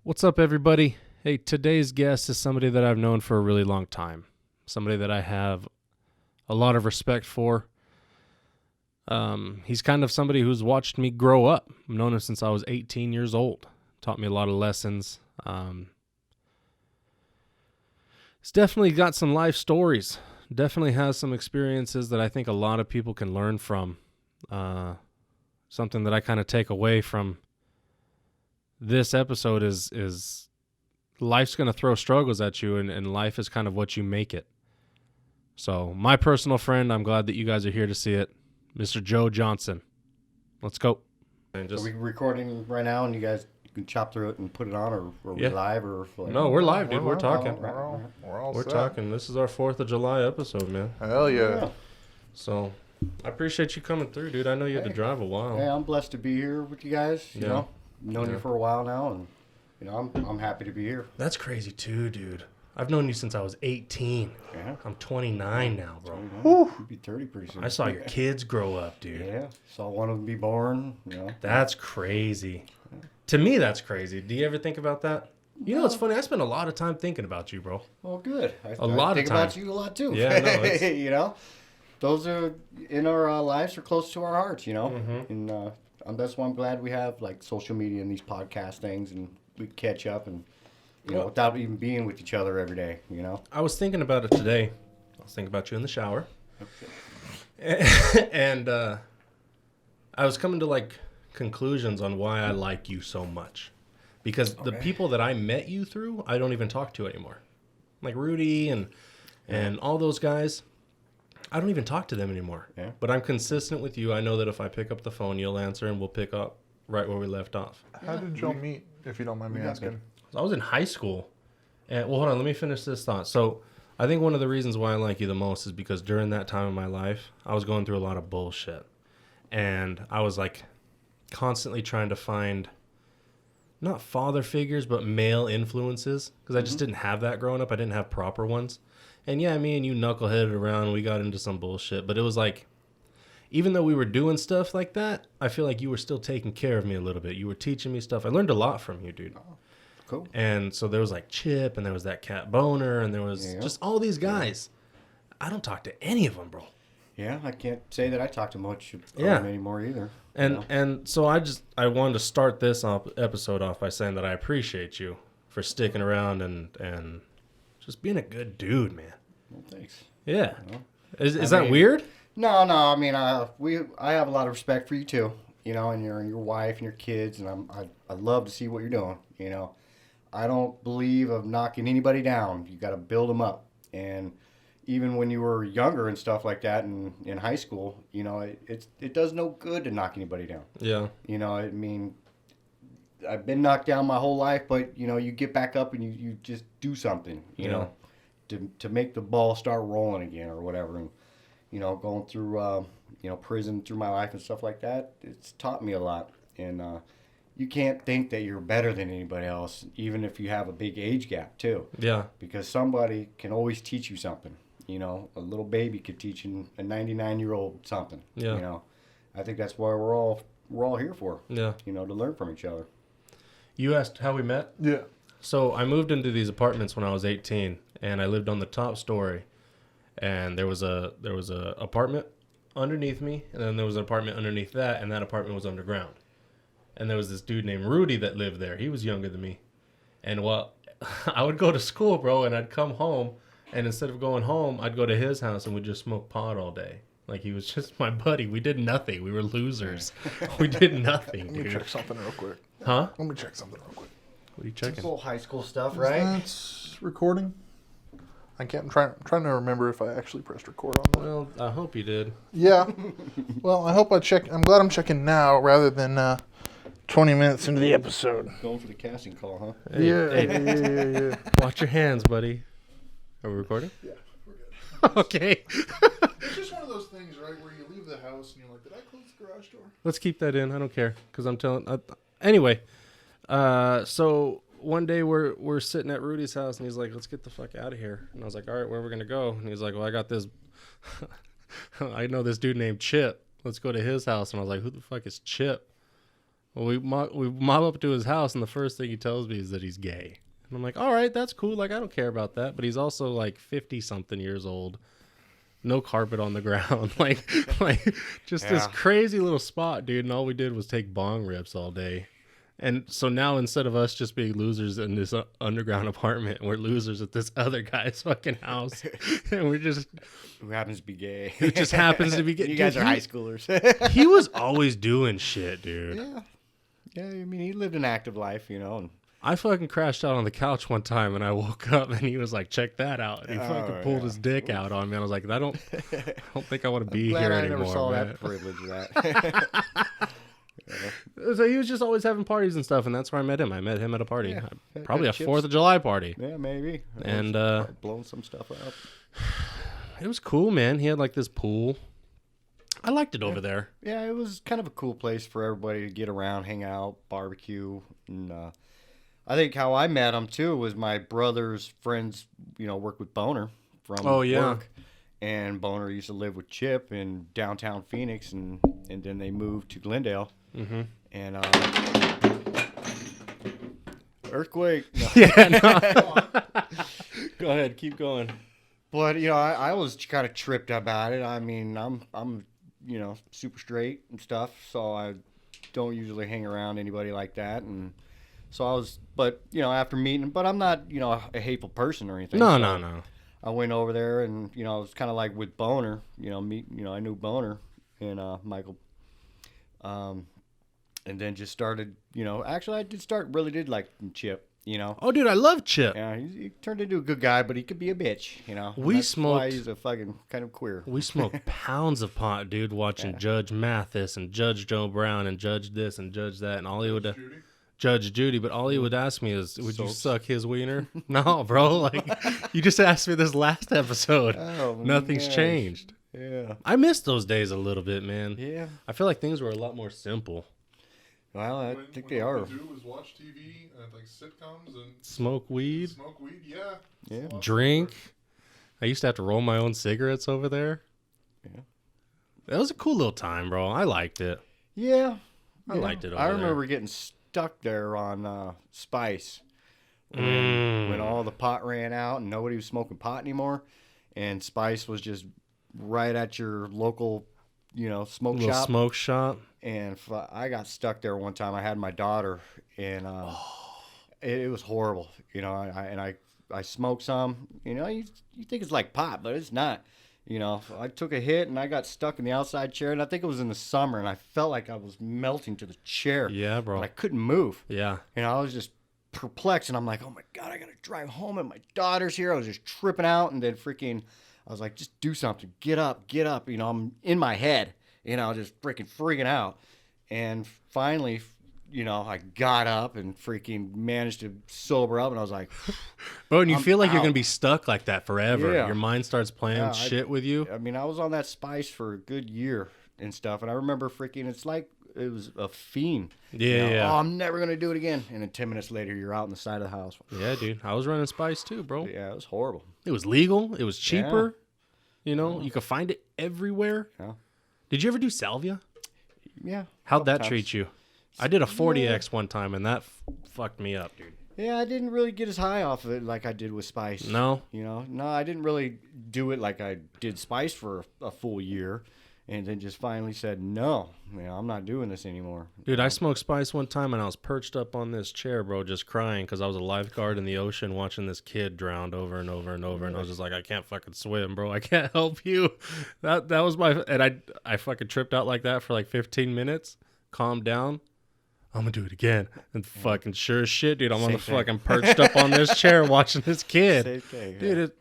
What's up, everybody? Hey, today's guest is somebody that I've known for a really long time. Somebody that I have a lot of respect for. He's kind of somebody who's watched me grow up. I've known him since I was 18 years old. Taught me a lot of lessons. He's definitely got some life stories. Definitely has some experiences that I think a lot of people can learn from. Something that I kind of take away from this episode is life's going to throw struggles at you, and life is kind of what you make it. So my personal friend, I'm glad that you guys are here to see it, Mr. Joe Johnson. Let's go. And just, are we recording right now and you guys can chop through it and put it on, or are we live? No, we're live, dude. We're talking. We're talking. This is our 4th of July episode, man. Hell yeah. So I appreciate you coming through, dude. I know you had to drive a while. Yeah, I'm blessed to be here with you guys. You know, known you for a while now, and I'm happy to be here. That's crazy too, dude. I've known you since I was 18. Yeah. I'm 29 now, bro. You'll be 30 pretty soon. I saw your kids grow up, dude. Yeah, saw one of them be born. That's crazy. To me, that's crazy. Do you ever think about that? You know, it's funny. I spend a lot of time thinking about you, bro. Well, good. I lot of think time. about you a lot too. Yeah, no, those are in our lives are close to our hearts. Mm-hmm. And that's why I'm glad we have like social media and these podcast things, and we catch up and without even being with each other every day. I was thinking about it today. I was thinking about you in the shower, and I was coming to like conclusions on why I like you so much, because the people that I met you through, I don't even talk to anymore, like Rudy and all those guys. I don't even talk to them anymore. Yeah. But I'm consistent with you. I know that if I pick up the phone, you'll answer, and we'll pick up right where we left off. How did y'all meet, if you don't mind me asking? I was in high school. And well, hold on, let me finish this thought. So I think one of the reasons why I like you the most is because during that time of my life, I was going through a lot of bullshit. And I was like constantly trying to find not father figures, but male influences, because I just didn't have that growing up. I didn't have proper ones. And yeah, me and you knuckleheaded around. We got into some bullshit. But it was like, even though we were doing stuff like that, I feel like you were still taking care of me a little bit. You were teaching me stuff. I learned a lot from you, dude. Oh, cool. And so there was like Chip, and there was that Cat Boner, and there was just all these guys. I don't talk to any of them, bro. Yeah, I can't say that I talk to much of them anymore either. And so I wanted to start this episode off by saying that I appreciate you for sticking around and just being a good dude, man. Well, thanks. Yeah. Is that weird? No. I mean, I have a lot of respect for you too. And your wife and your kids, and I love to see what you're doing. I don't believe of knocking anybody down. You got to build them up. And even when you were younger and stuff like that, and in high school, it does no good to knock anybody down. Yeah. I mean, I've been knocked down my whole life, but you get back up and you just do something. To make the ball start rolling again or whatever. And, going through, prison through my life and stuff like that, it's taught me a lot. And you can't think that you're better than anybody else, even if you have a big age gap, too. Yeah. Because somebody can always teach you something. A little baby could teach a 99-year-old something. Yeah. I think that's why we're all here for. Yeah. To learn from each other. You asked how we met? Yeah. So I moved into these apartments when I was 18, and I lived on the top story. And there was a apartment underneath me, and then there was an apartment underneath that, and that apartment was underground. And there was this dude named Rudy that lived there. He was younger than me. And I would go to school, bro, and I'd come home, and instead of going home, I'd go to his house and we'd just smoke pot all day. Like, he was just my buddy. We did nothing. We were losers. We did nothing, dude. Let me check something real quick. Huh? Let me check something real quick. What are you checking? It's little high school stuff, right? That's recording. I'm trying to remember if I actually pressed record on that. Well, I hope you did. Yeah. Well, I hope I check. I'm glad I'm checking now rather than 20 minutes into the episode. Going for the casting call, huh? Hey, Yeah. Watch your hands, buddy. Are we recording? Yeah, we're good. Okay. It's just one of those things, right, where you leave the house and you're like, did I close the garage door? Let's keep that in. I don't care, because I'm telling. Anyway, so one day we're sitting at Rudy's house, and he's like, "Let's get the fuck out of here." And I was like, "All right, where are we gonna go?" And he's like, "Well, I got this. I know this dude named Chip. Let's go to his house." And I was like, "Who the fuck is Chip?" Well, we mob up to his house, and the first thing he tells me is that he's gay. And I'm like, all right, that's cool. Like, I don't care about that. But he's also like 50-something years old. No carpet on the ground. like just this crazy little spot, dude. And all we did was take bong rips all day. And so now instead of us just being losers in this underground apartment, we're losers at this other guy's fucking house. And we're just... Who happens to be gay. Who just happens to be gay. You guys are high schoolers. He was always doing shit, dude. Yeah. Yeah, I mean, he lived an active life, you know. And I fucking crashed out on the couch one time, and I woke up, and he was like, check that out. And he fucking pulled his dick out on me. I was like, I don't think I want to be here anymore. I never saw that privilege of that. So he was just always having parties and stuff, and that's where I met him. I met him at a party. Yeah, probably a 4th of July party. Yeah, maybe. And blowing some stuff up. It was cool, man. He had like this pool. I liked it over there. Yeah, it was kind of a cool place for everybody to get around, hang out, barbecue. And I think how I met him, too, was my brother's friends, you know, worked with Boner from work. And Boner used to live with Chip in downtown Phoenix, and then they moved to Glendale. Mm-hmm. And earthquake. No. Yeah, no. Go ahead, keep going. But you know, I was kind of tripped about it. I mean, I'm you know, super straight and stuff, so I don't usually hang around anybody like that. And so I was, but you know, after meeting, but I'm not, you know, a hateful person or anything. No. I went over there, and you know, it was kind of like with Boner. You know, I knew Boner and Michael. And then just started, you know, actually I really did like Chip, you know. Oh, dude, I love Chip. Yeah, he turned into a good guy, but he could be a bitch, you know. That's why he's a fucking kind of queer. We smoked pounds of pot, dude, watching Judge Mathis and Judge Joe Brown and Judge this and Judge that, and all he would... Judge Judy, but all he would ask me is, would you suck his wiener? No, bro, like, you just asked me this last episode. Oh, nothing's changed. Yeah. I miss those days a little bit, man. Yeah. I feel like things were a lot more simple. Well, I think they are. What we do is watch TV and like sitcoms and smoke weed. Yeah. Drink. I used to have to roll my own cigarettes over there. Yeah. That was a cool little time, bro. I liked it. Yeah. I liked it over I remember getting stuck there on Spice when all the pot ran out and nobody was smoking pot anymore, and Spice was just right at your local, you know, smoke shop. And I got stuck there one time. I had my daughter, and it was horrible. You know, I smoked some. You know, you think it's like pot, but it's not. You know, I took a hit, and I got stuck in the outside chair, and I think it was in the summer, and I felt like I was melting to the chair. Yeah, bro. But I couldn't move. Yeah. And I was just perplexed, and I'm like, oh, my God, I got to drive home, and my daughter's here. I was just tripping out, and then I was like, just do something. Get up. You know, I'm in my head, you know, just freaking out. And finally, you know, I got up and freaking managed to sober up, and I was like, bro, and you feel like you're going to be stuck like that forever. Yeah. Your mind starts playing shit with you. I mean, I was on that Spice for a good year and stuff, and I remember it's like it was a fiend. Yeah, you know, yeah. Oh, I'm never going to do it again. And then 10 minutes later, you're out on the side of the house. Yeah, dude. I was running Spice too, bro. Yeah, it was horrible. It was legal. It was cheaper. Yeah. You know, you could find it everywhere. Yeah. Did you ever do salvia? Yeah. How'd that treat you? I did a 40X one time, and that fucked me up, dude. Yeah, I didn't really get as high off of it like I did with Spice. No? You know, no, I didn't really do it like I did Spice for a full year, and then just finally said, no, you know, I'm not doing this anymore. Dude, I smoked Spice one time, and I was perched up on this chair, bro, just crying because I was a lifeguard in the ocean watching this kid drown over and over and over, and I was just like, I can't fucking swim, bro. I can't help you. That was my... And I fucking tripped out like that for like 15 minutes, calmed down. I'm gonna do it again. And fucking sure as shit, dude, I'm on the fucking perched up on this chair watching this kid. Same thing, dude,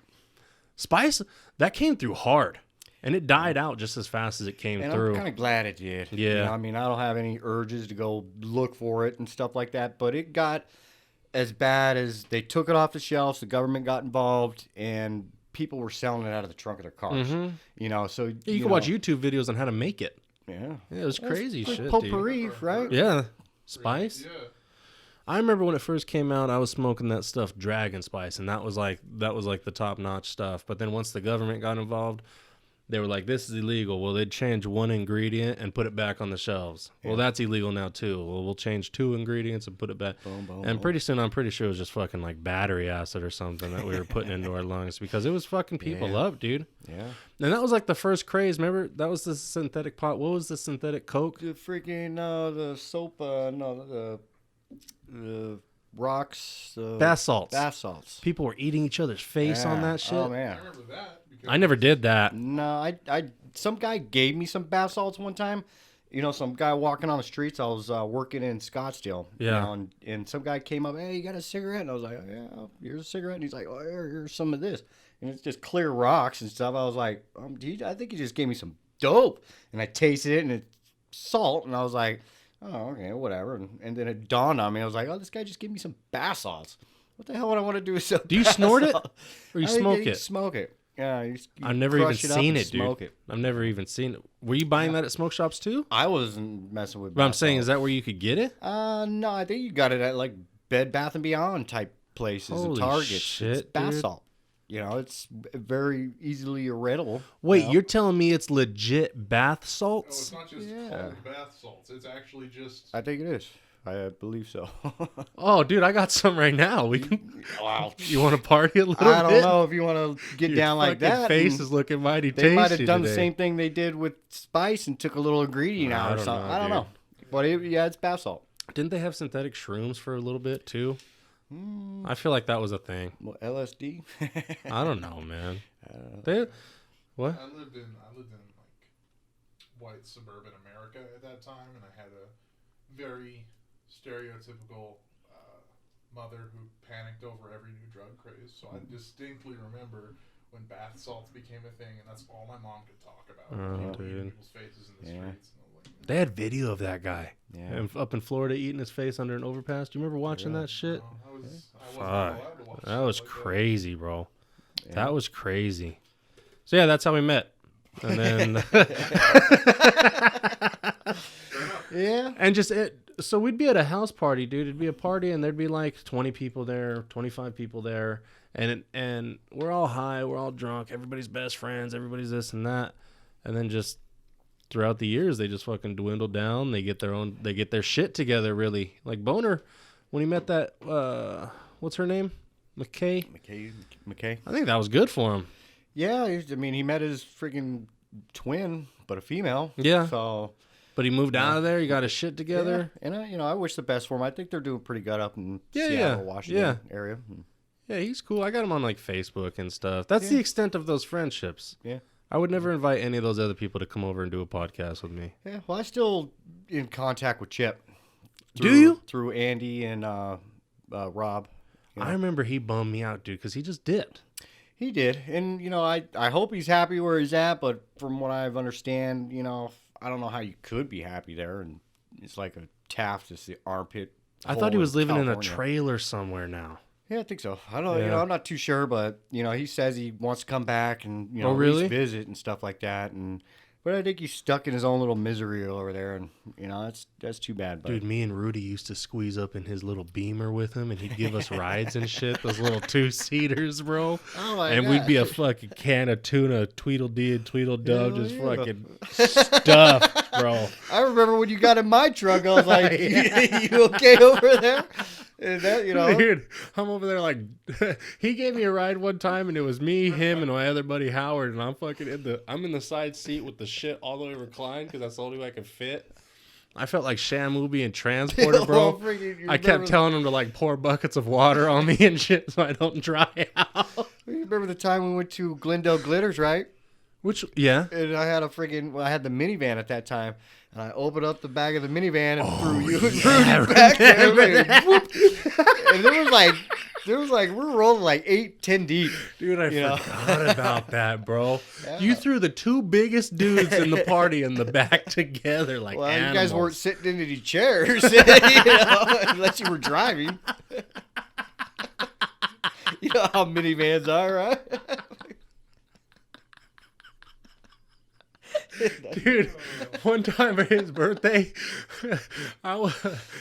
Spice, that came through hard. And it died out just as fast as it came through. I'm kind of glad it did. Yeah. You know, I mean, I don't have any urges to go look for it and stuff like that, but it got as bad as they took it off the shelves, the government got involved, and people were selling it out of the trunk of their cars. Mm-hmm. You know, so... Yeah, you can watch YouTube videos on how to make it. Yeah. It was crazy shit, potpourri, dude. right? Yeah. Spice? Yeah. I remember when it first came out, I was smoking that stuff, Dragon Spice, and that was like the top-notch stuff. But then once the government got involved, they were like, this is illegal. Well, they'd change one ingredient and put it back on the shelves. Yeah. Well, that's illegal now too. Well, we'll change 2 ingredients and put it back. Boom, boom, And boom. pretty soon, I'm pretty sure it was just fucking like battery acid or something that we were putting into our lungs because it was fucking people Yeah. up, dude. Yeah. And that was like the first craze. Remember, that was the synthetic pot. What was the synthetic Coke? The freaking the soap, the rocks, Bath salts. bath salts. People were eating each other's face on Yeah. that shit. Oh I man. remember that. Because I never did that. No, I some guy gave me some bath salts one time. You know, some guy walking on the streets. I was working in Scottsdale. you Yeah. know, and some guy came up, hey, you got a cigarette? And I was like, yeah, here's a cigarette. And he's like, oh, here's some of this. And it's just clear rocks and stuff. I was like, I think he just gave me some dope. And I tasted it, and it's salt. And I was like, oh, okay, whatever. And then it dawned on me. I was like, oh, this guy just gave me some bath salts. What the hell would I want to do with some Do you bath snort it? salt? Or you I think smoke you it? Smoke it. Yeah, you I've never even crush it up seen and it, dude. smoke it. I've never even seen it. Were you buying that at smoke shops too? I wasn't messing with. But I'm bath saying, salts. is that where you could get it? No, I think you got it at like Bed Bath and Beyond type places and Holy Targets. shit, It's bath dude. salt. You know, it's very easily readable. Wait, you know? you're telling me it's legit bath no, it's salts? not just Yeah. called bath salts. It's actually just. I think it is. I believe so. Oh, dude, I got some right now. We can. Wow. You want to party a little I bit? don't know if you want to get Your down like fucking that. face and is looking mighty they tasty might have done today. the same thing they did with spice and took a little ingredient I out or don't something. know, I don't dude. know. But yeah, it's bath salt. Didn't they have synthetic shrooms for a little bit too? I feel like that was a thing. Well, LSD. I don't know, man. They, what? I lived in like white suburban America at that time, and I had a very stereotypical mother who panicked over every new drug craze. So I distinctly remember when bath salts became a thing, and that's all my mom could talk about. Oh, People eating dude. people's faces in the Yeah. streets. And I was like, They had video of that guy Yeah. up in Florida eating his face under an overpass. Do you remember watching that shit? no, I wasn't Fuck. allowed to watch That was shit like crazy, bro. Yeah. That was crazy. So yeah, that's how we met. And then Yeah. and just it. So we'd be at a house party, dude. It'd be a party, and there'd be like 20 people there, 25 people there, and we're all high, we're all drunk, everybody's best friends, everybody's this and that, and then just throughout the years, they just fucking dwindle down. They get their shit together, really. Like Boner, when he met that, what's her name, McKay. McKay. I think that was good for him. Yeah, I mean, he met his freaking twin, but a female. Yeah. So But he moved out of there. He got his shit together. yeah. And I wish the best for him. I think they're doing pretty good up in Yeah, Seattle, yeah, Washington area. Yeah, he's cool. I got him on like Facebook and stuff. That's the extent of those friendships. Yeah. I would never invite any of those other people to come over and do a podcast with me. Yeah. Well, I still in contact with Chip. Do you? Through Andy and Rob. Yeah. I remember he bummed me out, dude, because he just dipped. He did, and I hope he's happy where he's at. But from what I understand, I don't know how you could be happy there, and it's like a Taft, it's the armpit. I thought he was living in a California. trailer somewhere now. Yeah, I think so. I don't, Yeah. I'm not too sure, but he says he wants to come back and Oh, at really? least visit and stuff like that. But I think he's stuck in his own little misery over there, and that's too bad. But Dude, me and Rudy used to squeeze up in his little Beamer with him, and he'd give us rides and shit. Those little 2-seaters, bro. Oh my And we'd God. be a fucking can of tuna, Tweedledee and Tweedledum, Hell just yeah. fucking stuffed, bro. I remember when you got in my truck, I was like, "You okay over there?" And that, Dude, I'm over there like, he gave me a ride one time, and it was me, him, and my other buddy Howard, and I'm fucking I'm in the side seat with the shit all the way reclined because that's the only way I could fit. I felt like Shamu being transported, bro. freaking- you I kept remember- telling him to like pour buckets of water on me and shit so I don't dry out. You remember the time we went to Glendale Glitters, right? Which, yeah. And I had I had the minivan at that time, and I opened up the back of the minivan and threw you and Rudy back there. And, whoop. And there was like, we were rolling like 8-10 deep. Dude, I You know? forgot about that, bro. Yeah. You threw the two biggest dudes in the party in the back together like Well, animals. you guys weren't sitting in any chairs, unless you were driving. You know how minivans are, right? Dude, one time for his birthday,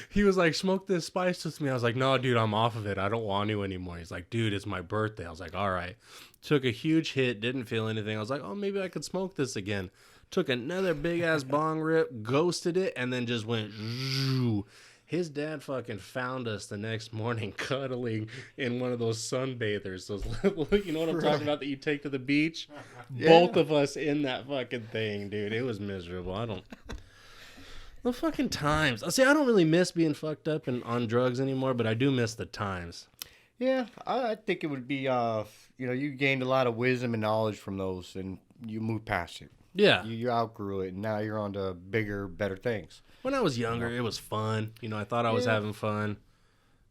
he was like, smoke this spice with me. I was like, no, dude, I'm off of it. I don't want to anymore. He's like, dude, it's my birthday. I was like, all right. Took a huge hit, didn't feel anything. I was like, oh, maybe I could smoke this again. Took another big-ass bong rip, ghosted it, and then just went zzzz. His dad fucking found us the next morning cuddling in one of those sunbathers. Those little, you know what I'm talking about, that you take to the beach? Yeah. Both of us in that fucking thing, dude. It was miserable. The fucking times. I don't really miss being fucked up and on drugs anymore, but I do miss the times. Yeah, I think it would be, you gained a lot of wisdom and knowledge from those, and you moved past it. Yeah. You outgrew it, and now you're on to bigger, better things. When I was younger, it was fun. I thought I was Yeah. having fun.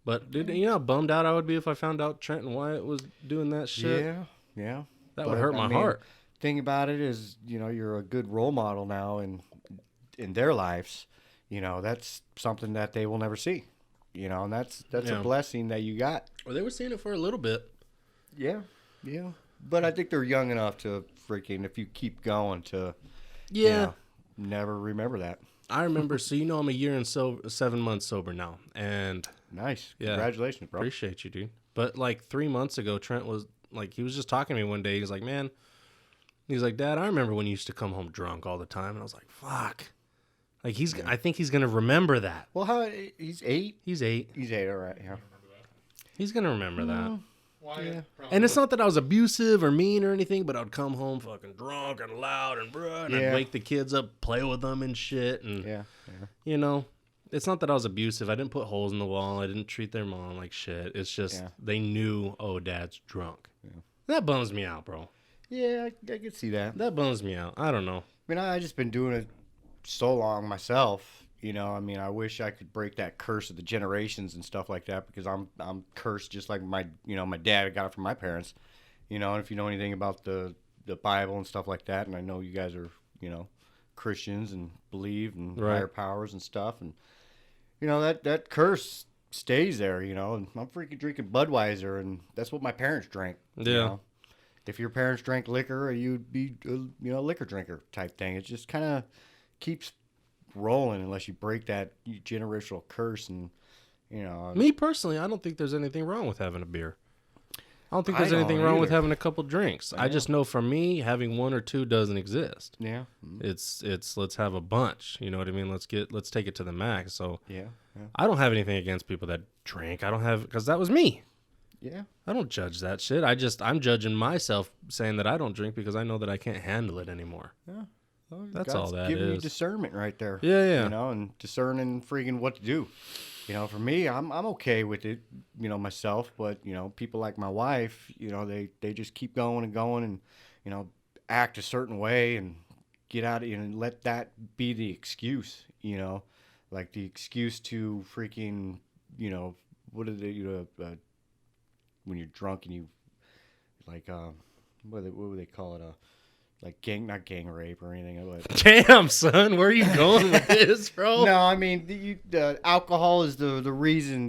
But, dude, you know how bummed out I would be if I found out Trent and Wyatt was doing that shit? Yeah. That would hurt my heart. Thing about it is, you're a good role model now in their lives. That's something that they will never see. And that's Yeah. a blessing that you got. Well, they were seeing it for a little bit. Yeah. But I think they're young enough to freaking, if you keep going, to never remember that. I remember, I'm a year and 7 months sober now. And Nice. Yeah. Congratulations, bro. appreciate you, dude. But like 3 months ago, Trent was like, he was just talking to me one day. He was like, man, he's like, Dad, I remember when you used to come home drunk all the time. And I was like, fuck. Like I think he's going to remember that. Well, he's 8? He's 8. He's 8, all right, yeah. He's going to remember that. Why? Yeah. And it's not that I was abusive or mean or anything, but I'd come home fucking drunk and loud and and Yeah. I'd wake the kids up, play with them and shit. And, Yeah. it's not that I was abusive. I didn't put holes in the wall. I didn't treat their mom like shit. It's just they knew, oh, Dad's drunk. Yeah. That bums me out, bro. Yeah, I can see that. That bums me out. I don't know. I mean, I just been doing it so long myself. I wish I could break that curse of the generations and stuff like that, because I'm cursed just like my dad got it from my parents. And if you know anything about the Bible and stuff like that, and I know you guys are, Christians and believe in higher powers and stuff, and that curse stays there, and I'm freaking drinking Budweiser, and that's what my parents drank. Yeah. If your parents drank liquor, you'd be a liquor drinker type thing. It just kind of keeps rolling unless you break that generational curse. And Me personally, I don't think there's anything wrong with having a beer. I don't think there's I anything don't wrong with either. having a couple drinks. I just know for me, having one or two doesn't exist. Yeah. It's let's have a bunch. You know what I mean? Let's take it to the max. So Yeah. I don't have anything against people that drink. I don't have, because that was me. Yeah. I don't judge that shit. I'm judging myself saying that I don't drink because I know that I can't handle it anymore. Yeah. Well, That's God's all that giving you is. discernment right there. Yeah, yeah. And discerning freaking what to do. For me, I'm okay with it, myself, but, people like my wife, they just keep going and going and, act a certain way and get out of, and let that be the excuse, like the excuse to freaking, what are they, when you're drunk and you, like, what would they call it? Like not gang rape or anything. But Damn, son, where are you going with this, bro? no, I mean the alcohol is the reason.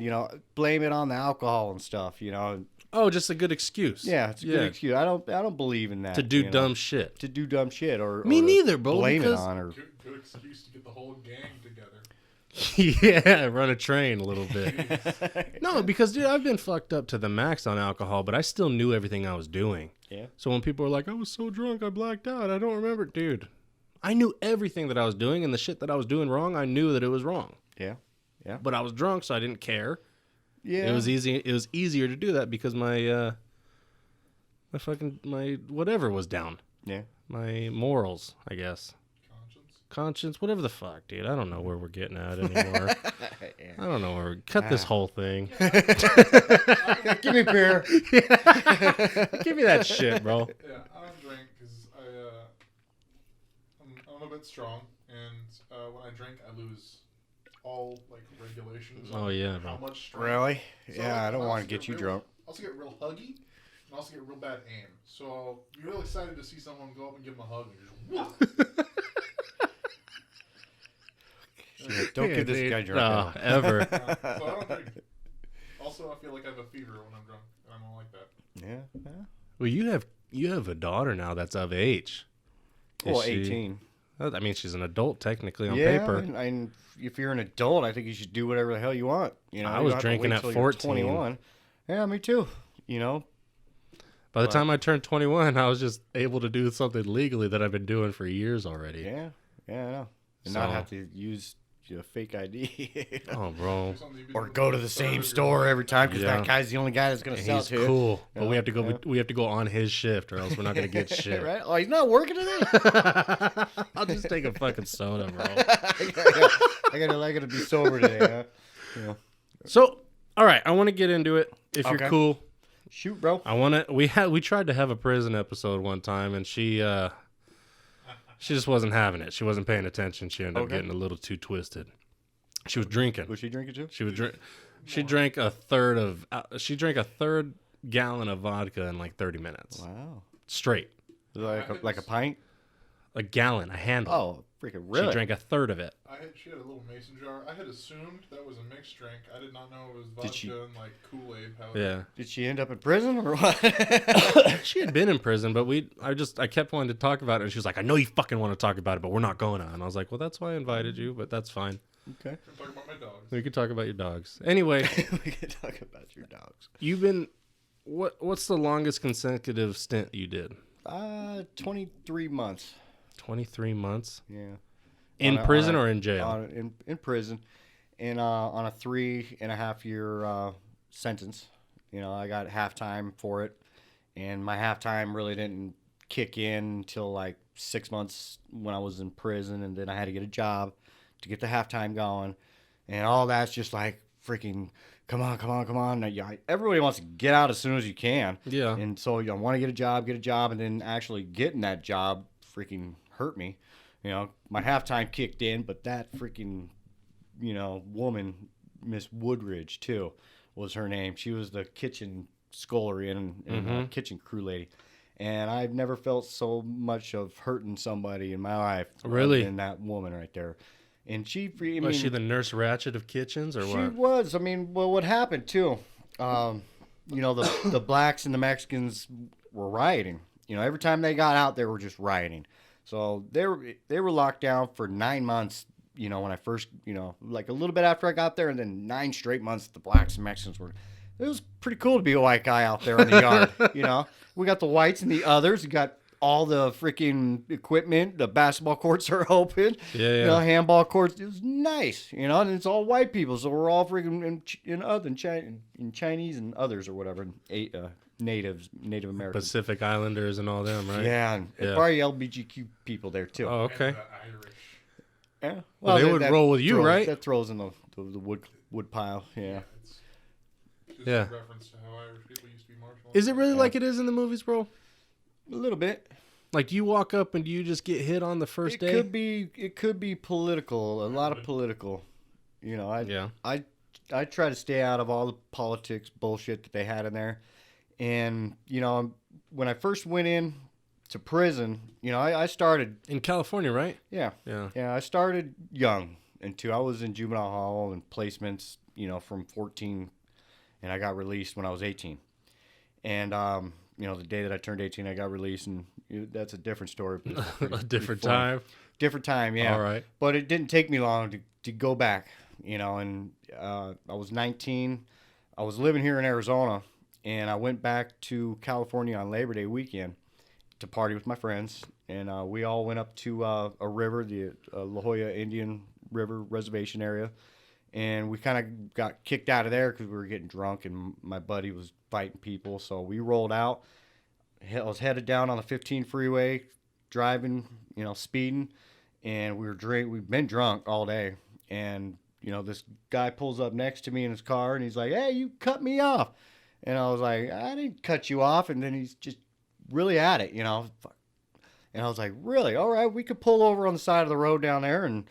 Blame it on the alcohol and stuff. Oh, just a good excuse. Yeah, it's a good excuse. I don't believe in that. To do dumb shit. To do dumb shit or Me or to neither, bro, Blame it because- on or Good excuse to get the whole gang together. Yeah, run a train a little bit. No, because, dude, I've been fucked up to the max on alcohol, but I still knew everything I was doing. yeah. So when people were like, I was so drunk, I blacked out, I don't remember. Dude, I knew everything that I was doing, and the shit that I was doing wrong, I knew that it was wrong. Yeah. Yeah. But I was drunk, so I didn't care. Yeah. It was easy. It was easier to do that because my whatever was down. Yeah. My morals, I guess. Conscience. Whatever the fuck, dude. I don't know where we're getting at anymore. I don't know where we're... Cut this whole thing. Give me a beer. Give me that shit, bro. Yeah, I don't drink because I'm a bit strong, and when I drink, I lose all regulations. Oh, on yeah, how bro. much strength. Really? So, Yeah. I don't also want to get you real, drunk. Also get real huggy, and also get real bad aim. So I'll be real excited to see someone go up and give them a hug, and just whoop. Don't Yeah, give this dude. guy drunk. No, ever. So I don't drink. Also, I feel like I have a fever when I'm drunk, and I don't like that. Yeah. Well, you have a daughter now that's of age. Is Well, she- 18. I mean, she's an adult technically on Yeah, paper. and if you're an adult, I think you should do whatever the hell you want. You know, I you was don't have to drinking wait at till you're 14. 21. Yeah, me too. You know, By the But- time I turned 21, I was just able to do something legally that I've been doing for years already. yeah, I know, and So- not have to use a fake ID. Oh, bro. Something you've been Or doing go for to the third same of your store life. every time because Yeah. that guy's the only guy that's gonna sell He's to you. cool, but Yeah, we have to go. yeah. We have to go on his shift, or else we're not gonna get shit. Right? Oh, he's not working today. I'll just take a fucking soda, bro. I gotta be sober today. Huh? Yeah. So, all right, I want to get into it. If you're Okay. cool, Shoot, bro. I want to. We tried to have a prison episode one time, and she just wasn't having it. She wasn't paying attention. She ended up Okay. getting a little too twisted. She was drinking. Was she drinking too? She would drink. She drank a third of. She drank a third gallon of vodka in like 30 minutes Wow. straight. Like a pint? A gallon, a handle. Oh, freaking really? She drank a third of it. She had a little mason jar. I had assumed that was a mixed drink. I did not know it was vodka Did she- and like Kool-Aid powder. Yeah. Did she end up in prison or what? She had been in prison, but I kept wanting to talk about it, and she was like, "I know you fucking want to talk about it, but we're not going to." And I was like, "Well, that's why I invited you, but that's fine. Okay. I'm talking about my dogs. We could talk about your dogs." Anyway, We can talk about your dogs. you've been what's the longest consecutive stint you did? 23 months. 23 months Yeah. in On a- prison on a- or in jail? in prison, and on a 3.5 year sentence. You know, I got halftime for it, and my halftime really didn't kick in until like 6 months when I was in prison, and then I had to get a job to get the halftime going, and all that's just like freaking come on. Now, yeah, everybody wants to get out as soon as you can. Yeah. And so you want to get a job, and then actually getting that job freaking hurt me. You know, my halftime kicked in, but that freaking, woman, Miss Woodridge too, was her name. She was the kitchen scullery and kitchen crew lady. And I've never felt so much of hurting somebody in my life Really? than that woman right there. And she, Was she the Nurse Ratchet of kitchens, or she what? was. I mean, well, what happened too? The blacks and the Mexicans were rioting. You know, every time they got out, they were just rioting. So they were locked down for 9 months. You know, when I first, like a little bit after I got there, and then 9 straight months the blacks and Mexicans were. It was pretty cool to be a white guy out there in the yard. You know, we got the whites and the others. We got all the freaking equipment. The basketball courts are open. Yeah, You know, handball courts. It was nice. You know, and it's all white people, so we're all freaking in Chinese and others or whatever, Native Americans. Pacific Islanders and all them, right? Yeah, and Yeah. probably LGBTQ people there too. Oh, okay. And the Irish. Yeah. Well, they would roll with you, throws, right? That throws in the wood pile. Yeah. It's just Yeah. a reference to how Irish people used to be martial. Is it really like it is in the movies, bro? A little bit. Like, do you walk up and do you just get hit on the first day? It could be political. A lot of political. You know, I try to stay out of all the politics bullshit that they had in there. And, when I first went in to prison, I started, In California, right? yeah, I started young. I was in juvenile hall and placements, from 14, and I got released when I was 18. And, the day that I turned 18, I got released, and that's a different story. But it's A pretty different fun. time. Different time, yeah. All right. But it didn't take me long to go back, and I was 19. I was living here in Arizona, and I went back to California on Labor Day weekend to party with my friends, and we all went up to a river, the La Jolla Indian River Reservation area, and we kind of got kicked out of there because we were getting drunk, and my buddy was fighting people, so we rolled out. I was headed down on the 15 freeway, driving, speeding, and we've been drunk all day, and this guy pulls up next to me in his car, and he's like, "Hey, you cut me off," and I was like, "I didn't cut you off," and then he's just really at it, and I was like, "Really? All right, we could pull over on the side of the road down there," and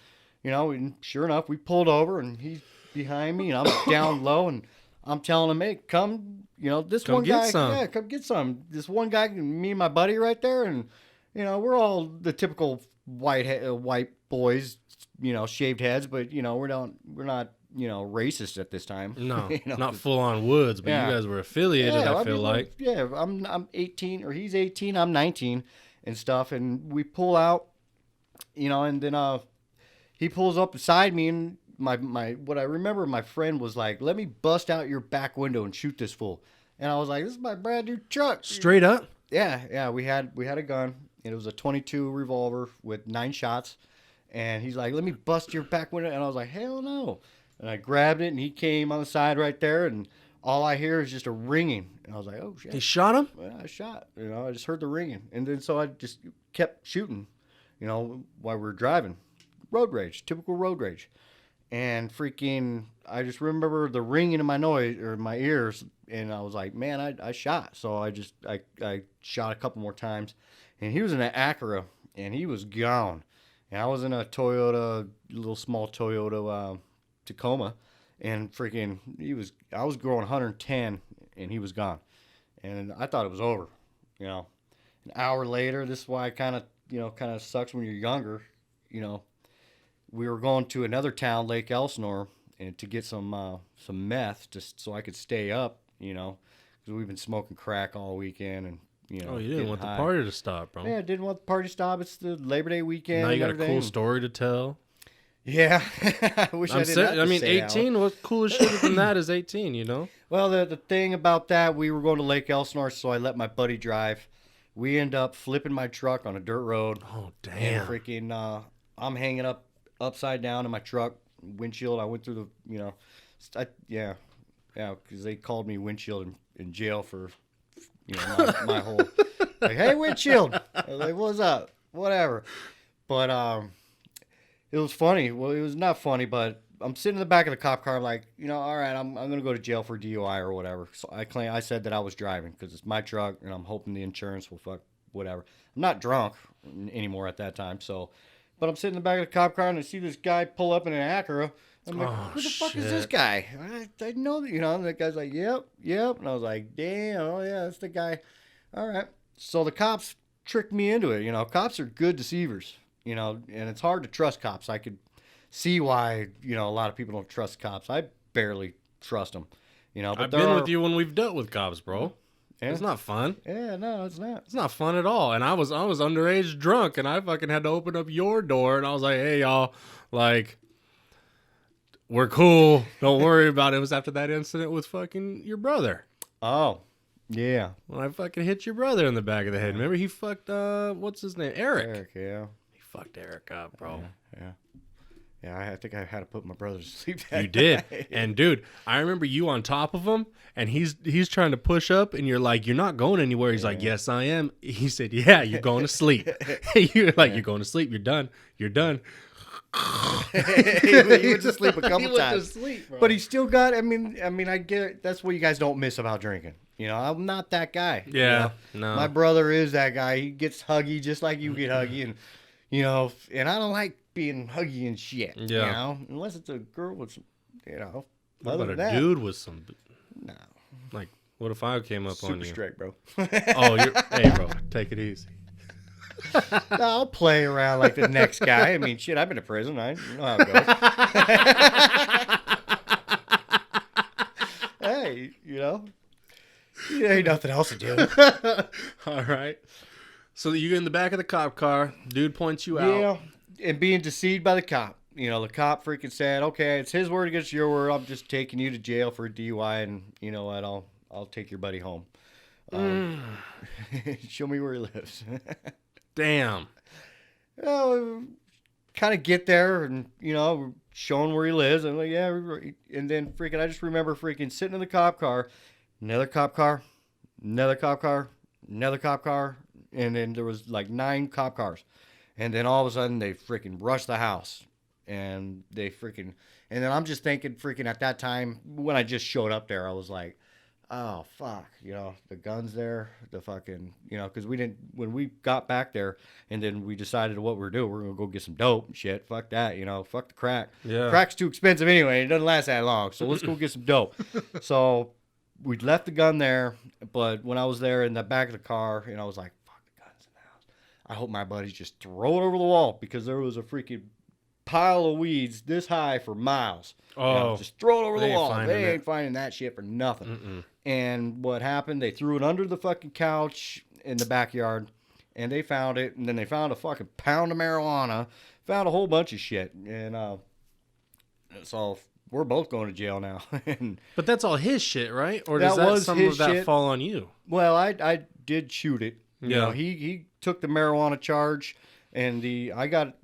and sure enough, we pulled over, and he's behind me, and I'm down low, and I'm telling him, "Hey, come, this Come one get guy, some." yeah, come get some." This one guy, me and my buddy right there, and we're all the typical white boys, shaved heads, but we're not racist at this time. No, You know, not full on Woods, but Yeah. you guys were affiliated, I feel like. I'm 18, or he's 18, I'm 19, and stuff, and we pull out, you know, and then he pulls up beside me, and my what I remember, my friend was like, "Let me bust out your back window and shoot this fool." And I was like, "This is my brand new truck." Straight up? Yeah. We had a gun. And it was a 22 revolver with 9 shots. And he's like, "Let me bust your back window." And I was like, "Hell no." And I grabbed it, and he came on the side right there, and all I hear is just a ringing. And I was like, "Oh shit." He shot him? Well, I shot. You know, I just heard the ringing, and then so I just kept shooting. You know, while we were driving, road rage, typical road rage, and freaking. I just remember the ringing in my noise or my ears, and I was like, "Man, I shot." So I shot a couple more times, and he was in an Acura, and he was gone, and I was in a Toyota, little small Toyota Tacoma, and freaking I was going 110, and he was gone, and I thought it was over. You know, an hour later, this is why it kind of sucks when you're younger. You know, we were going to another town, Lake Elsinore, and to get some meth, just so I could stay up. You know, because we've been smoking crack all weekend, and you know. Oh, you didn't want the party to stop, bro. Yeah, I didn't want the party to stop. It's the Labor Day weekend. Now you got a everything. cool story to tell. Yeah, I wish I didn't. I mean, 18. What coolest shit than that is 18? You know. Well, the thing about that, we were going to Lake Elsinore, so I let my buddy drive. We end up flipping my truck on a dirt road. Oh damn! And freaking, I'm hanging upside down in my truck windshield. I went through the, yeah, because they called me windshield in jail for, my whole like, "Hey, windshield." I was like, "What's up?" Whatever. But it was funny. Well, it was not funny, but I'm sitting in the back of the cop car, like, all right, I'm gonna go to jail for DUI or whatever. So I said that I was driving because it's my truck, and I'm hoping the insurance will fuck whatever. I'm not drunk anymore at that time, so. But I'm sitting in the back of the cop car, and I see this guy pull up in an Acura. I'm like, "Who the fuck is this guy?" I know that, and that guy's like, yep. And I was like, "Damn, oh yeah, that's the guy." All right. So the cops tricked me into it. Cops are good deceivers, and it's hard to trust cops. I could see why, a lot of people don't trust cops. I barely trust them, but I've been with you when we've dealt with cops, bro. Yeah. It's not fun. Yeah, no, it's not. It's not fun at all. And I was underage drunk, and I fucking had to open up your door, and I was like, "Hey, y'all, like, we're cool. Don't worry about it." It was after that incident with fucking your brother. Oh, yeah. When I fucking hit your brother in the back of the head. Remember he fucked, what's his name? Eric. Yeah. He fucked Eric up, bro. Yeah. Yeah, I think I had to put my brother to sleep that You did. night. And dude, I remember you on top of him, and he's trying to push up, and you're like, "You're not going anywhere." He's like, "Yes, I am." He said, "Yeah, you're going to sleep." You're like, "You're going to sleep. You're done. You're done." he went to sleep a couple He went times. to sleep, bro. But he still got, I mean, I get, that's what you guys don't miss about drinking. I'm not that guy. Yeah, no. My brother is that guy. He gets huggy just like you get huggy. And, and I don't like being huggy and shit. Yeah. Unless it's a girl with some, What other about than a that, dude with some, no. like, what if I came up on Super you? straight, bro. Oh, hey, bro, take it easy. No, I'll play around like the next guy. I mean, shit, I've been to prison. I know how it goes. Hey, ain't nothing else to do. All right. So you get in the back of the cop car. Dude points you out. Yeah, and being deceived by the cop. The cop freaking said, "Okay, it's his word against your word. I'm just taking you to jail for DUI, and you know what? I'll take your buddy home. Show me where he lives." Damn. Kind of get there, and showing where he lives. I'm like, yeah, and then freaking, I just remember freaking sitting in the cop car, another cop car, another cop car, another cop car, and then there was like 9 cop cars, and then all of a sudden they freaking rushed the house, and and then I'm just thinking freaking at that time when I just showed up there, I was like, oh fuck, the gun's there, the fucking, because when we got back there, and then we decided what we're doing, we're gonna go get some dope and shit. Fuck that, fuck the crack. Yeah. Crack's too expensive anyway. It doesn't last that long, so let's go get some dope. So we left the gun there, but when I was there in the back of the car, I was like, fuck, the gun's in the house. I hope my buddies just throw it over the wall, because there was a freaking pile of weeds this high for miles. Oh. Just throw it over the They ain't wall. finding They it. ain't finding that shit for nothing. Mm-mm. And what happened, they threw it under the fucking couch in the backyard, and they found it, and then they found a fucking pound of marijuana, found a whole bunch of shit, and so we're both going to jail now. And But that's all his shit, right? Or That does that was some his of that shit. fall on you? well, I did shoot it. You Yeah. know, he took the marijuana charge, and I got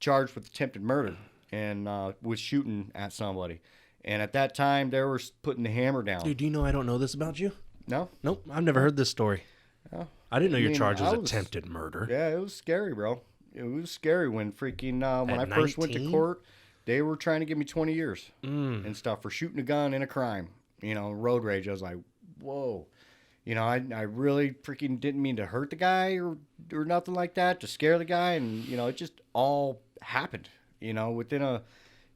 charged with attempted murder and with shooting at somebody. And at that time, they were putting the hammer down. Dude, do you know I don't know this about you? No? Nope, I've never heard this story. Oh, I didn't know your mean, charge was I was- attempted murder. Yeah, it was scary, bro. It was scary when freaking when At I first went to 19? court, they were trying to give me 20 years Mm. and stuff for shooting a gun in a crime. You know, road rage. I was like, whoa. You know, I really freaking didn't mean to hurt the guy or nothing like that, to scare the guy, and you know, it just all happened. You know, within a,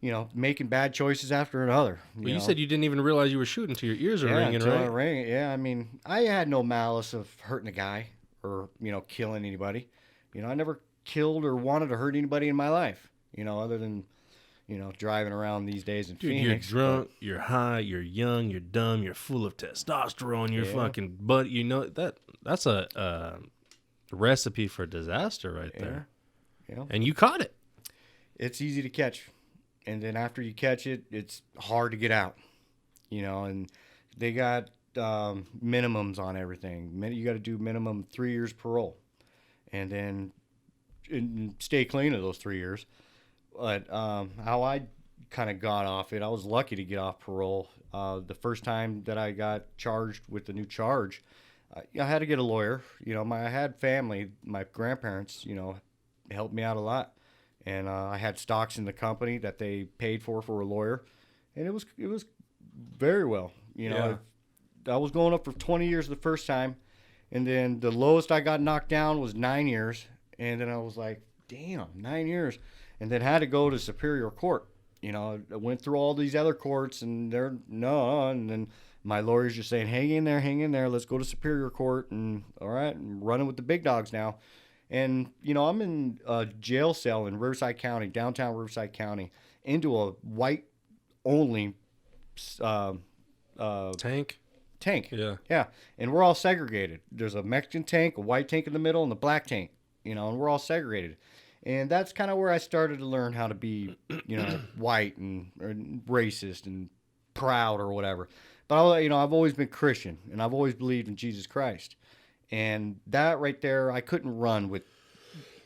you know, making bad choices after another. Well, you know? said you didn't even realize you were shooting till your ears were Yeah, ringing, until right? I rang it. Yeah, I mean, I had no malice of hurting a guy or, you know, killing anybody. You know, I never killed or wanted to hurt anybody in my life, you know, other than, you know, driving around these days in Dude, Phoenix. you're drunk, you're high, you're young, you're dumb, you're full of testosterone, you're Yeah. fucking but you know that's a recipe for disaster right there. You know, And you caught it. it's easy to catch. And then after you catch it, it's hard to get out, you know, and they got minimums on everything. You got to do minimum 3 years parole and then and stay clean of those 3 years. But how I kind of got off it, I was lucky to get off parole. The first time that I got charged with the new charge, I had to get a lawyer. You know, I had family, my grandparents, you know, helped me out a lot. And I had stocks in the company that they paid for a lawyer. And it was very well. You know, I was going up for 20 years the first time. And then the lowest I got knocked down was 9 years. And then I was like, damn, 9 years. And then had to go to Superior Court. You know, I went through all these other courts and they're no. And then my lawyer's just saying, hang in there. Let's go to Superior Court. And all right, I'm running with the big dogs now. And, you know, I'm in a jail cell in Riverside County, downtown Riverside County, into a white-only Tank? tank. Yeah. Yeah, and we're all segregated. There's a Mexican tank, a white tank in the middle, and the black tank, you know, and we're all segregated. And that's kind of where I started to learn how to be, you know, white and or racist and proud or whatever. But, you know, I've always been Christian, and I've always believed in Jesus Christ. And that right there, I couldn't run with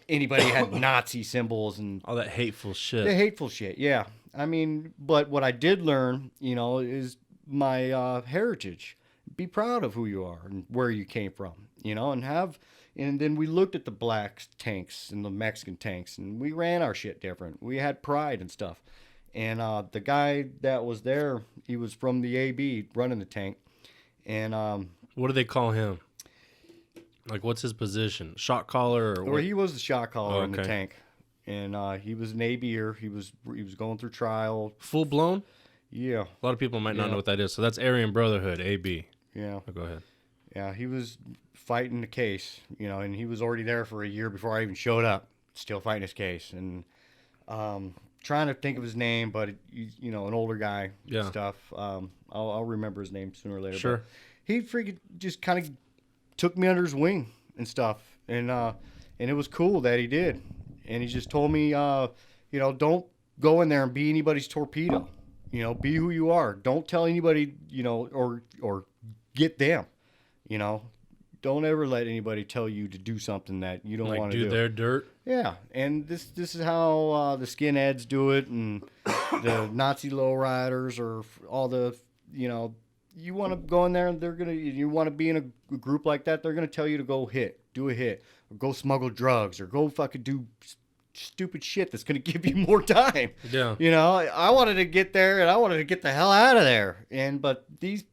anybody who had Nazi symbols and All that hateful shit. the hateful shit. Yeah. I mean, but what I did learn, you know, is my heritage. Be proud of who you are and where you came from, you know, and then we looked at the black tanks and the Mexican tanks and we ran our shit different. We had pride and stuff. And the guy that was there, he was from the AB running the tank. And What do they call him? Like, what's his position? Shot caller or Or what? he was the shot caller in the Okay. tank, and he was an AB'er. He was going through trial. Full blown? Yeah, A lot of people might not Yeah. know what that is. So that's Aryan Brotherhood, AB. yeah, Oh, go ahead. yeah. He was fighting the case, you know, and he was already there for a year before I even showed up, still fighting his case, and trying to think of his name, but you know, an older guy, and Yeah. stuff. I'll remember his name sooner or later. Sure. But he freaking just kind of took me under his wing and stuff, and it was cool that he did, and he just told me, you know, don't go in there and be anybody's torpedo, you know, be who you are. Don't tell anybody, you know, or get them, you know. Don't ever let anybody tell you to do something that you don't Like, want to do do. their dirt. Yeah, and this is how the skinheads do it, and the Nazi lowriders, or all the, you know, you want to go in there and you want to be in a group like that, they're gonna tell you to go do a hit, or go smuggle drugs, or go fucking do stupid shit that's gonna give you more time. Yeah. You know, I wanted to get there and I wanted to get the hell out of there, but these,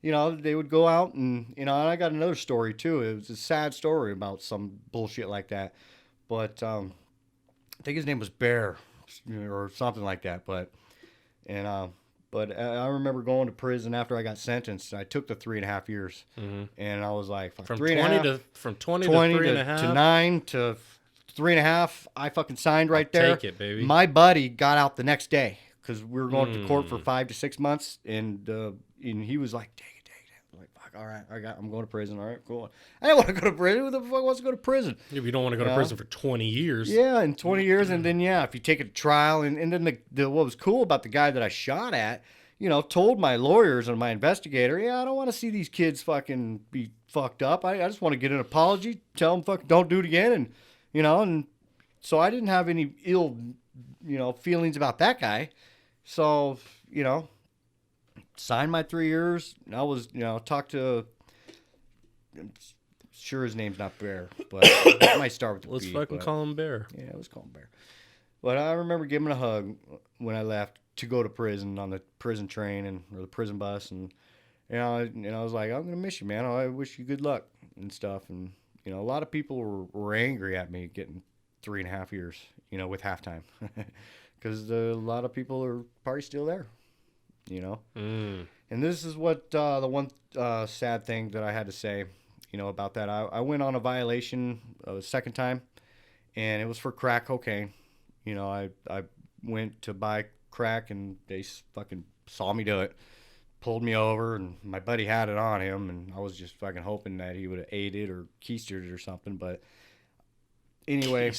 you know, they would go out and, you know, and I got another story too. It was a sad story about some bullshit like that. But I think his name was Bear or something like that. But I remember going to prison after I got sentenced. I took the 3.5 years, and I was like, fuck, From 3.5 20 to 20 3 and to, a half. to 9 to 3.5. I fucking signed right there. Take it, baby. My buddy got out the next day because we were going to court for 5 to 6 months, and he was like, take it. I'm like, fuck, all right, I'm going to prison. All right, cool. I didn't want to go to prison. Who the fuck wants to go to prison? If you don't want to go to prison for 20 years. Yeah, in 20 years, and then if you take it to trial, and then what was cool about the guy that I shot at, told my lawyers and my investigator, I don't want to see these kids fucking be fucked up. I just want to get an apology, tell them fucking don't do it again, and so I didn't have any ill, feelings about that guy. So, signed my 3 years. I was, talked to. I'm sure his name's not Bear, but it might start with the Let's B, fucking call him Bear. Yeah, let's call him Bear. But I remember giving him a hug when I left to go to prison on the prison train or the prison bus, and I was like, I'm gonna miss you, man. I wish you good luck and stuff. And a lot of people were angry at me getting 3.5 years, with halftime, because a lot of people are probably still there, And this is what the one sad thing that I had to say, about that. I went on a violation a second time, and it was for crack cocaine. I went to buy crack, and they fucking saw me do it, pulled me over, and my buddy had it on him, and I was just fucking hoping that he would have ate it or keistered it or something. But anyway,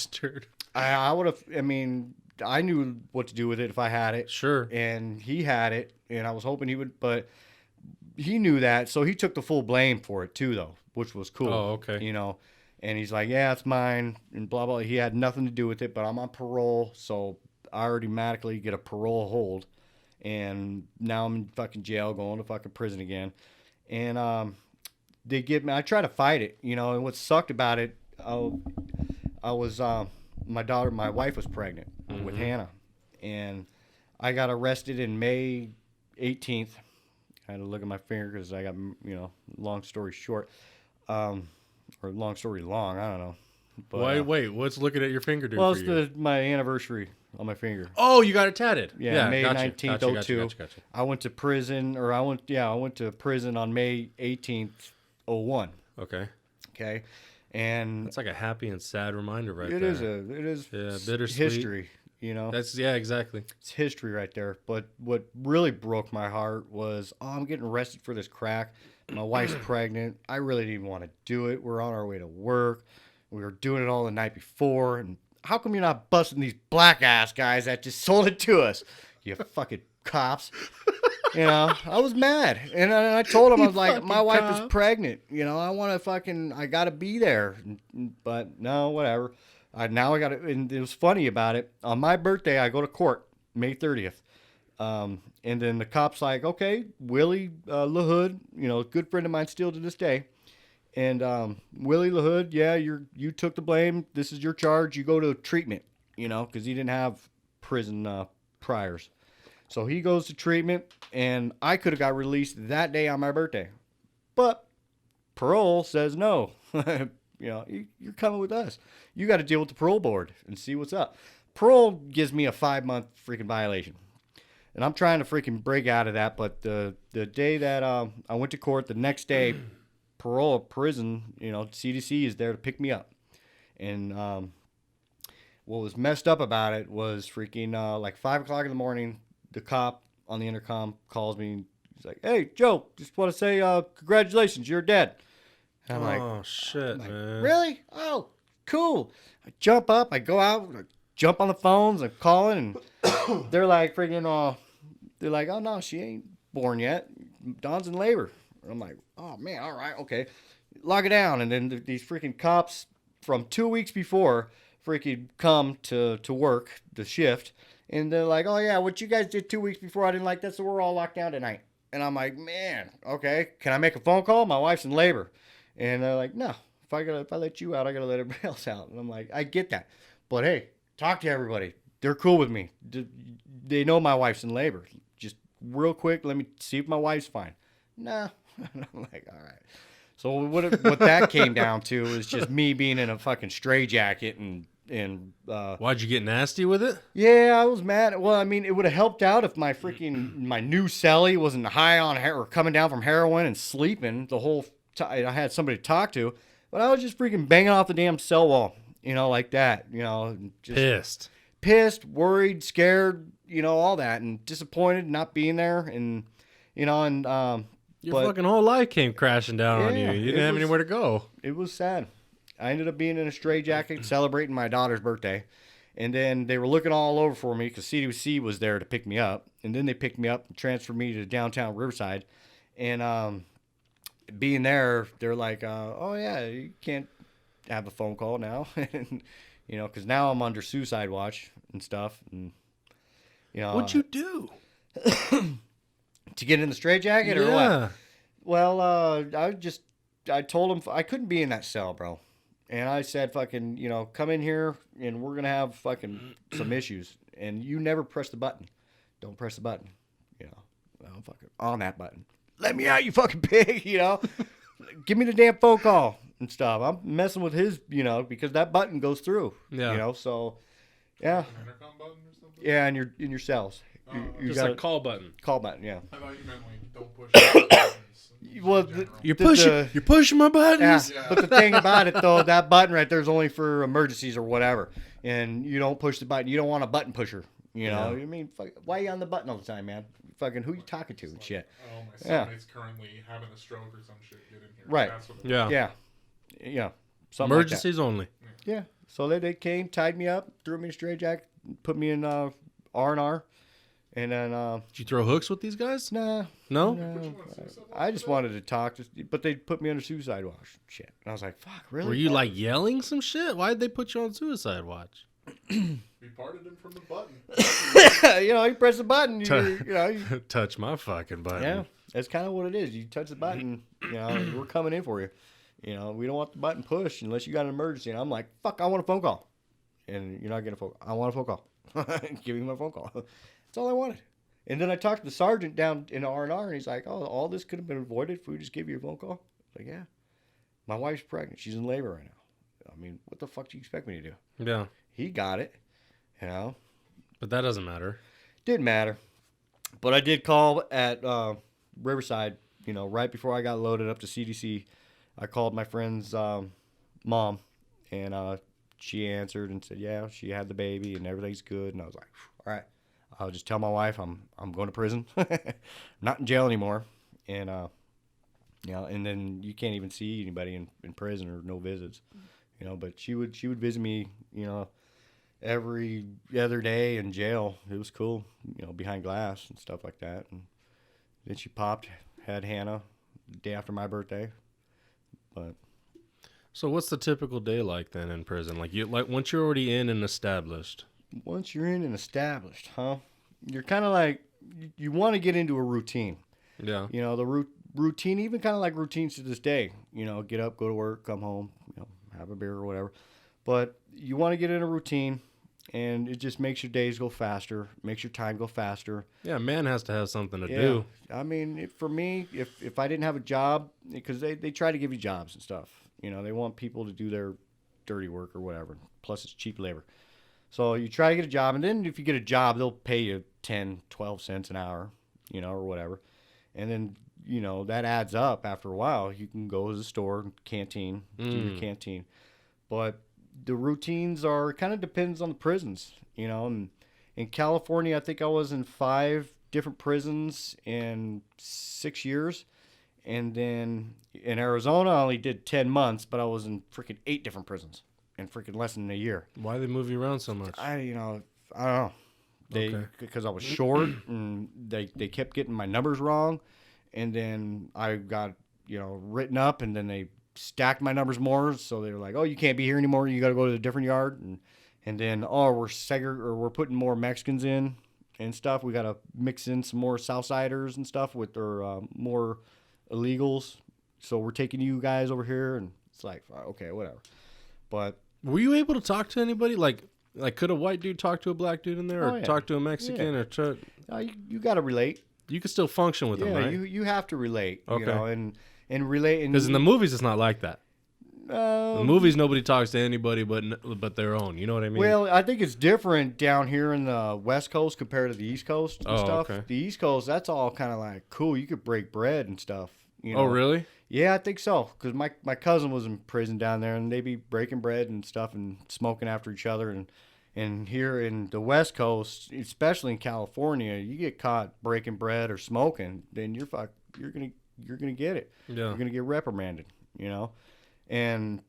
I would have. I mean, I knew what to do with it if I had it. Sure. And he had it, and I was hoping he would, but he knew that, so he took the full blame for it too, though, which was cool. Oh, okay. And he's like, yeah, it's mine, and blah, blah. He had nothing to do with it, but I'm on parole, so I automatically get a parole hold. And now I'm in fucking jail, going to fucking prison again. And they get me. I try to fight it, and what sucked about it, I was, my wife was pregnant with Hannah. And I got arrested in May 18th. I had to look at my finger because I got, long story short. Or long story long, I don't know. But, wait, what's looking at your finger do well, for you? it's my anniversary on my finger. Oh, you got it tatted. Yeah, May 19th, gotcha, 02. Gotcha. I went to prison, I went to prison on May 18th, 01. Okay. Okay. And That's like a happy and sad reminder right it there. is Bittersweet. history, That's exactly. It's history right there. But what really broke my heart was, I'm getting arrested for this crack. My wife's pregnant. I really didn't even want to do it. We're on our way to work. We were doing it all the night before. And how come you're not busting these black ass guys that just sold it to us? You fucking cops. I was mad. And I told him, I was like, my wife is pregnant. I want to I got to be there. But no, whatever. Now I got to, and it was funny about it. On my birthday, I go to court, May 30th. And then the cop's like, okay, Willie LaHood, good friend of mine still to this day. And Willie LaHood, yeah, you took the blame. This is your charge. You go to treatment, because he didn't have prison priors. So he goes to treatment, and I could have got released that day on my birthday. But parole says no. You're coming with us. You got to deal with the parole board and see what's up. Parole gives me a 5-month freaking violation. And I'm trying to freaking break out of that, but the day that I went to court, the next day, prison, CDC is there to pick me up. And what was messed up about it was freaking like 5 o'clock in the morning, the cop on the intercom calls me. He's like, hey, Joe, just want to say congratulations, you're dead. And I'm like, oh, shit, man. Really? Oh, cool. I jump up, I go out, I jump on the phones, I'm calling, and they're like freaking, they're like, oh, no, she ain't born yet. Dawn's in labor. And I'm like, oh, man, all right, okay. Lock it down. And then these freaking cops from 2 weeks before freaking come to work, the shift, and they're like, oh, yeah, what you guys did 2 weeks before, I didn't like that, so we're all locked down tonight. And I'm like, man, okay, can I make a phone call? My wife's in labor. And they're like, no, if I let you out, I got to let everybody else out. And I'm like, I get that. But, hey, talk to everybody. They're cool with me. They know my wife's in labor. Just real quick, let me see if my wife's fine. Nah. And I'm like, all right. So what that came down to is just me being in a fucking straitjacket and Why'd you get nasty with it? Yeah, I was mad. Well, I mean, it would have helped out if my new cellie wasn't high on or coming down from heroin and sleeping the whole time. I had somebody to talk to, but I was just freaking banging off the damn cell wall, like that, just pissed, worried, scared, all that, and disappointed not being there, and Your But- fucking whole life came crashing down on you. Yeah, You it didn't have was- anywhere to go. It was sad. I ended up being in a straitjacket celebrating my daughter's birthday. And then they were looking all over for me because CDC was there to pick me up. And then they picked me up and transferred me to downtown Riverside. And being there, they're like, oh, yeah, you can't have a phone call now. And, you know, because now I'm under suicide watch and stuff. And, you know, What'd you do? to get in the straitjacket or what? Yeah. Well, I told him I couldn't be in that cell, bro. And I said, fucking, you know, come in here and we're going to have fucking some issues. And you never press the button. Don't press the button. You know, I'm fucking on that button. Let me out, you fucking pig, you know. Give me the damn phone call and stuff. I'm messing with his, you know, because that button goes through. Yeah. You know, so, yeah. An intercom button or something? Yeah, in your cells. You Just got a call button. call button, yeah. I thought you meant like don't push the buttons. Well, in general. You're pushing my buttons. Yeah, but the thing about it, though, that button right there is only for emergencies or whatever. And you don't push the button. You don't want a button pusher. You know? Yeah. I mean, fuck, why are you on the button all the time, man? Fucking who you talking to and shit. Oh, my Yeah. cellmate's currently having a stroke or some shit. Get in here. Right. That's what Yeah. Yeah. Yeah. Something like that. Emergencies only. Yeah. So they came, tied me up, threw me in a straitjacket, put me in R&R. And then, Did you throw hooks with these guys? nah. No? No, I just wanted to talk, but they put me under suicide watch. Shit. And I was like, fuck, really? Were you like yelling some shit? Why'd they put you on suicide watch? We parted him from the button. You know, you press the button, you Touch my fucking button. yeah, that's kind of what it is. You touch the button, you know, we're coming in for you. You know, we don't want the button pushed unless you got an emergency. And I'm like, fuck, I want a phone call. And you're not getting a phone call. I want a phone call. Give me my phone call. That's all I wanted. And then I talked to the sergeant down in R&R, and he's like, oh, all this could have been avoided if we just gave you a phone call. I was like, yeah. My wife's pregnant. She's in labor right now. I mean, what the fuck do you expect me to do? Yeah. He got it, you know. But that doesn't matter. Didn't matter. But I did call at Riverside, you know, right before I got loaded up to CDC. I called my friend's mom, and she answered and said, yeah, she had the baby and everything's good. And I was like, all right, I'll just tell my wife I'm going to prison. I'm not in jail anymore. And, you know, and then you can't even see anybody in prison or no visits, you know, but she would visit me, you know, every other day in jail. It was cool, you know, behind glass and stuff like that. And then she popped, had Hannah the day after my birthday. But So what's the typical day like then in prison? Like once you're already in and established. once you're in and established, you're kind of like, you want to get into a routine. Yeah. You know, the routine, even kind of like routines to this day, you know, get up, go to work, come home, you know, have a beer or whatever. But you want to get in a routine, and it just makes your days go faster, makes your time go faster. Yeah, man has to have something to Yeah. do. I mean, for me, if I didn't have a job, because they try to give you jobs and stuff. You know, they want people to do their dirty work or whatever. Plus, it's cheap labor. So you try to get a job, and then if you get a job, they'll pay you 10, 12 cents an hour, you know, or whatever. And then, you know, that adds up after a while. You can go to the store, canteen, do your canteen. But the routines are kind of depends on the prisons, you know. And in California, I think I was in 5 different prisons in 6 years. And then in Arizona, I only did 10 months, but I was in freaking 8 different prisons in freaking less than a year. Why they move you around so much? I don't know. Because I was short, and they kept getting my numbers wrong, and then I got, you know, written up, and then they stacked my numbers more, so they were like, oh, you can't be here anymore, you got to go to a different yard, and then, oh, we're putting more Mexicans in and stuff, we got to mix in some more Southsiders and stuff with their more illegals, so we're taking you guys over here, and it's like, okay, whatever. But Were you able to talk to anybody? Like could a white dude talk to a black dude in there, or Oh, yeah. talk to a Mexican, Yeah. or you got to relate. you could still function with them, Yeah, right? you have to relate, Okay. you know, and relate. Because in the movies, it's not like that. In the um, movies, nobody talks to anybody but their own. You know what I mean? well, I think it's different down here in the West Coast compared to the East Coast and Oh, stuff. okay. The East Coast, that's all kind of like cool. You could break bread and stuff. You know? Oh, really? Yeah, I think so. Because my cousin was in prison down there, and they'd be breaking bread and stuff and smoking after each other. And here in the West Coast, especially in California, you get caught breaking bread or smoking, then you're gonna you're gonna get it. Yeah. You're gonna get reprimanded. And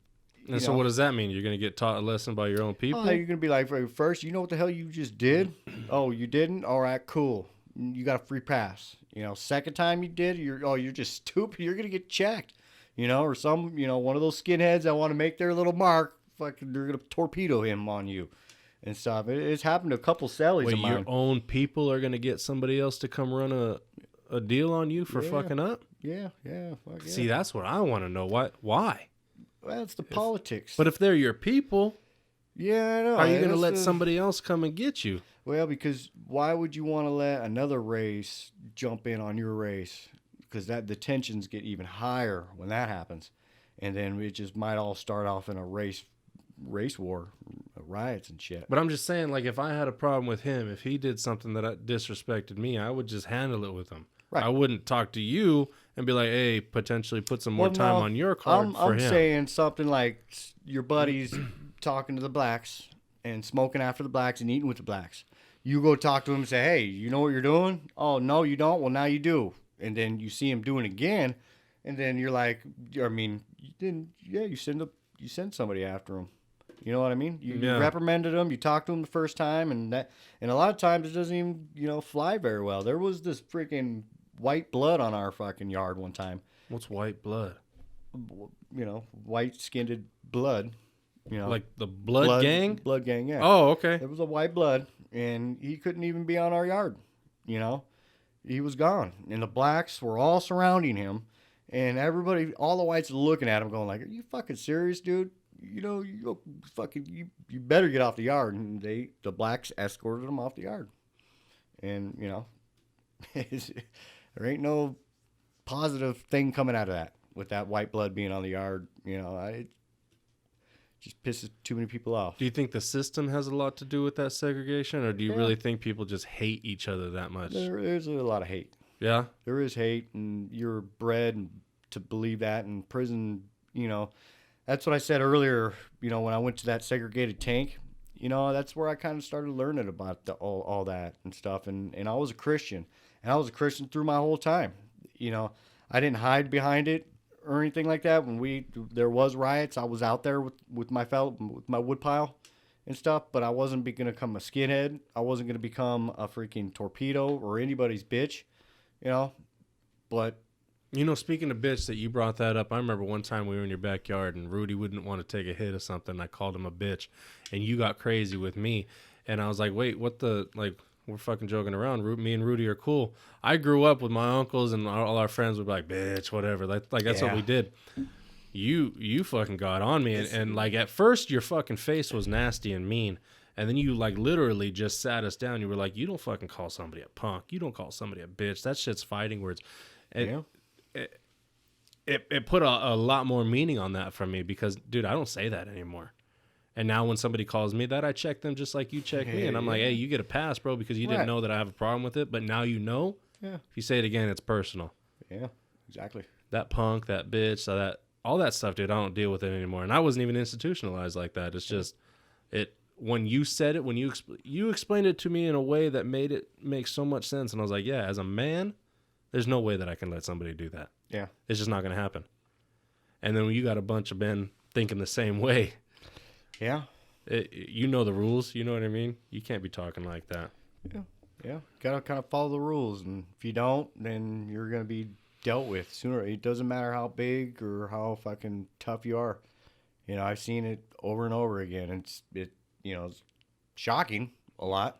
so what does that mean? You're gonna get taught a lesson by your own people? you're gonna be like, first, you know what the hell you just did? Oh, you didn't? All right, cool. You got a free pass. Second time you did, you're just stupid. You're gonna get checked. Or some, one of those skinheads that want to make their little mark, fucking, they're gonna torpedo him on you and stuff. It's happened to a couple cellies Wait, of mine. your own people are gonna get somebody else to come run a deal on you for fucking up? Yeah, fuck yeah. See, that's what I want to know. Why? Well, it's the politics. But if they're your people, yeah, I know. how are you gonna let somebody else come and get you? Well, because why would you want to let another race jump in on your race? Because the tensions get even higher when that happens, and then it just might all start off in a race war, riots and shit. But I'm just saying, like, if I had a problem with him, if he did something that disrespected me, I would just handle it with him. Right. I wouldn't talk to you and be like, hey, potentially put some more time on your card for I'm him. saying something like your buddies talking to the blacks and smoking after the blacks and eating with the blacks. You go talk to him and say, hey, you know what you're doing? Oh, no, you don't? Well, now you do. And then you see him doing it again, and then you're like, you send somebody after him. You know what I mean? You reprimanded him, you talked to him the first time, and a lot of times it doesn't even, fly very well. There was this freaking white blood on our fucking yard one time. What's white blood? White-skinned blood. Like the blood gang? Blood gang, yeah. Oh, okay. It was a white blood, and he couldn't even be on our yard, He was gone, and the blacks were all surrounding him, and everybody, all the whites are looking at him going like, are you fucking serious, dude? You better get off the yard. And the blacks escorted him off the yard. And, there ain't no positive thing coming out of that with that white blood being on the yard. It just pisses too many people off. Do you think the system has a lot to do with that segregation, or do you really think people just hate each other that much? There's a lot of hate. Yeah? There is hate, and you're bred to believe that. In prison, that's what I said earlier, when I went to that segregated tank, that's where I kind of started learning about all that and stuff. And I was a Christian, and I was a Christian through my whole time. I didn't hide behind it or anything like that. When there was riots, I was out there with my wood pile and stuff, but I wasn't going to become a skinhead. I wasn't going to become a freaking torpedo or anybody's bitch, but... speaking of bitch, that you brought that up, I remember one time we were in your backyard and Rudy wouldn't want to take a hit of something. I called him a bitch, and you got crazy with me. And I was like, wait, what the, like, we're fucking joking around. Me and Rudy are cool. I grew up with my uncles, and all our friends would be like, bitch, whatever. Like that's what we did. You fucking got on me. And like, at first, your fucking face was nasty and mean. And then you, like, literally just sat us down. You were like, you don't fucking call somebody a punk. You don't call somebody a bitch. That shit's fighting words. And it put a lot more meaning on that for me because, dude, I don't say that anymore. And now when somebody calls me that, I check them just like you check me. And I'm like, hey, you get a pass, bro, because you didn't know that I have a problem with it. But now you know. Yeah. If you say it again, it's personal. Yeah, exactly. That punk, that bitch, all that stuff, dude, I don't deal with it anymore. And I wasn't even institutionalized like that. It's just, when you said it, when you explained it to me in a way that made it make so much sense. And I was like, yeah, as a man, there's no way that I can let somebody do that. Yeah. It's just not going to happen. And then when you got a bunch of men thinking the same way. Yeah. You know the rules. You know what I mean? You can't be talking like that. Yeah. Yeah. Got to kind of follow the rules. And if you don't, then you're going to be dealt with sooner. It doesn't matter how big or how fucking tough you are. I've seen it over and over again. It's shocking a lot,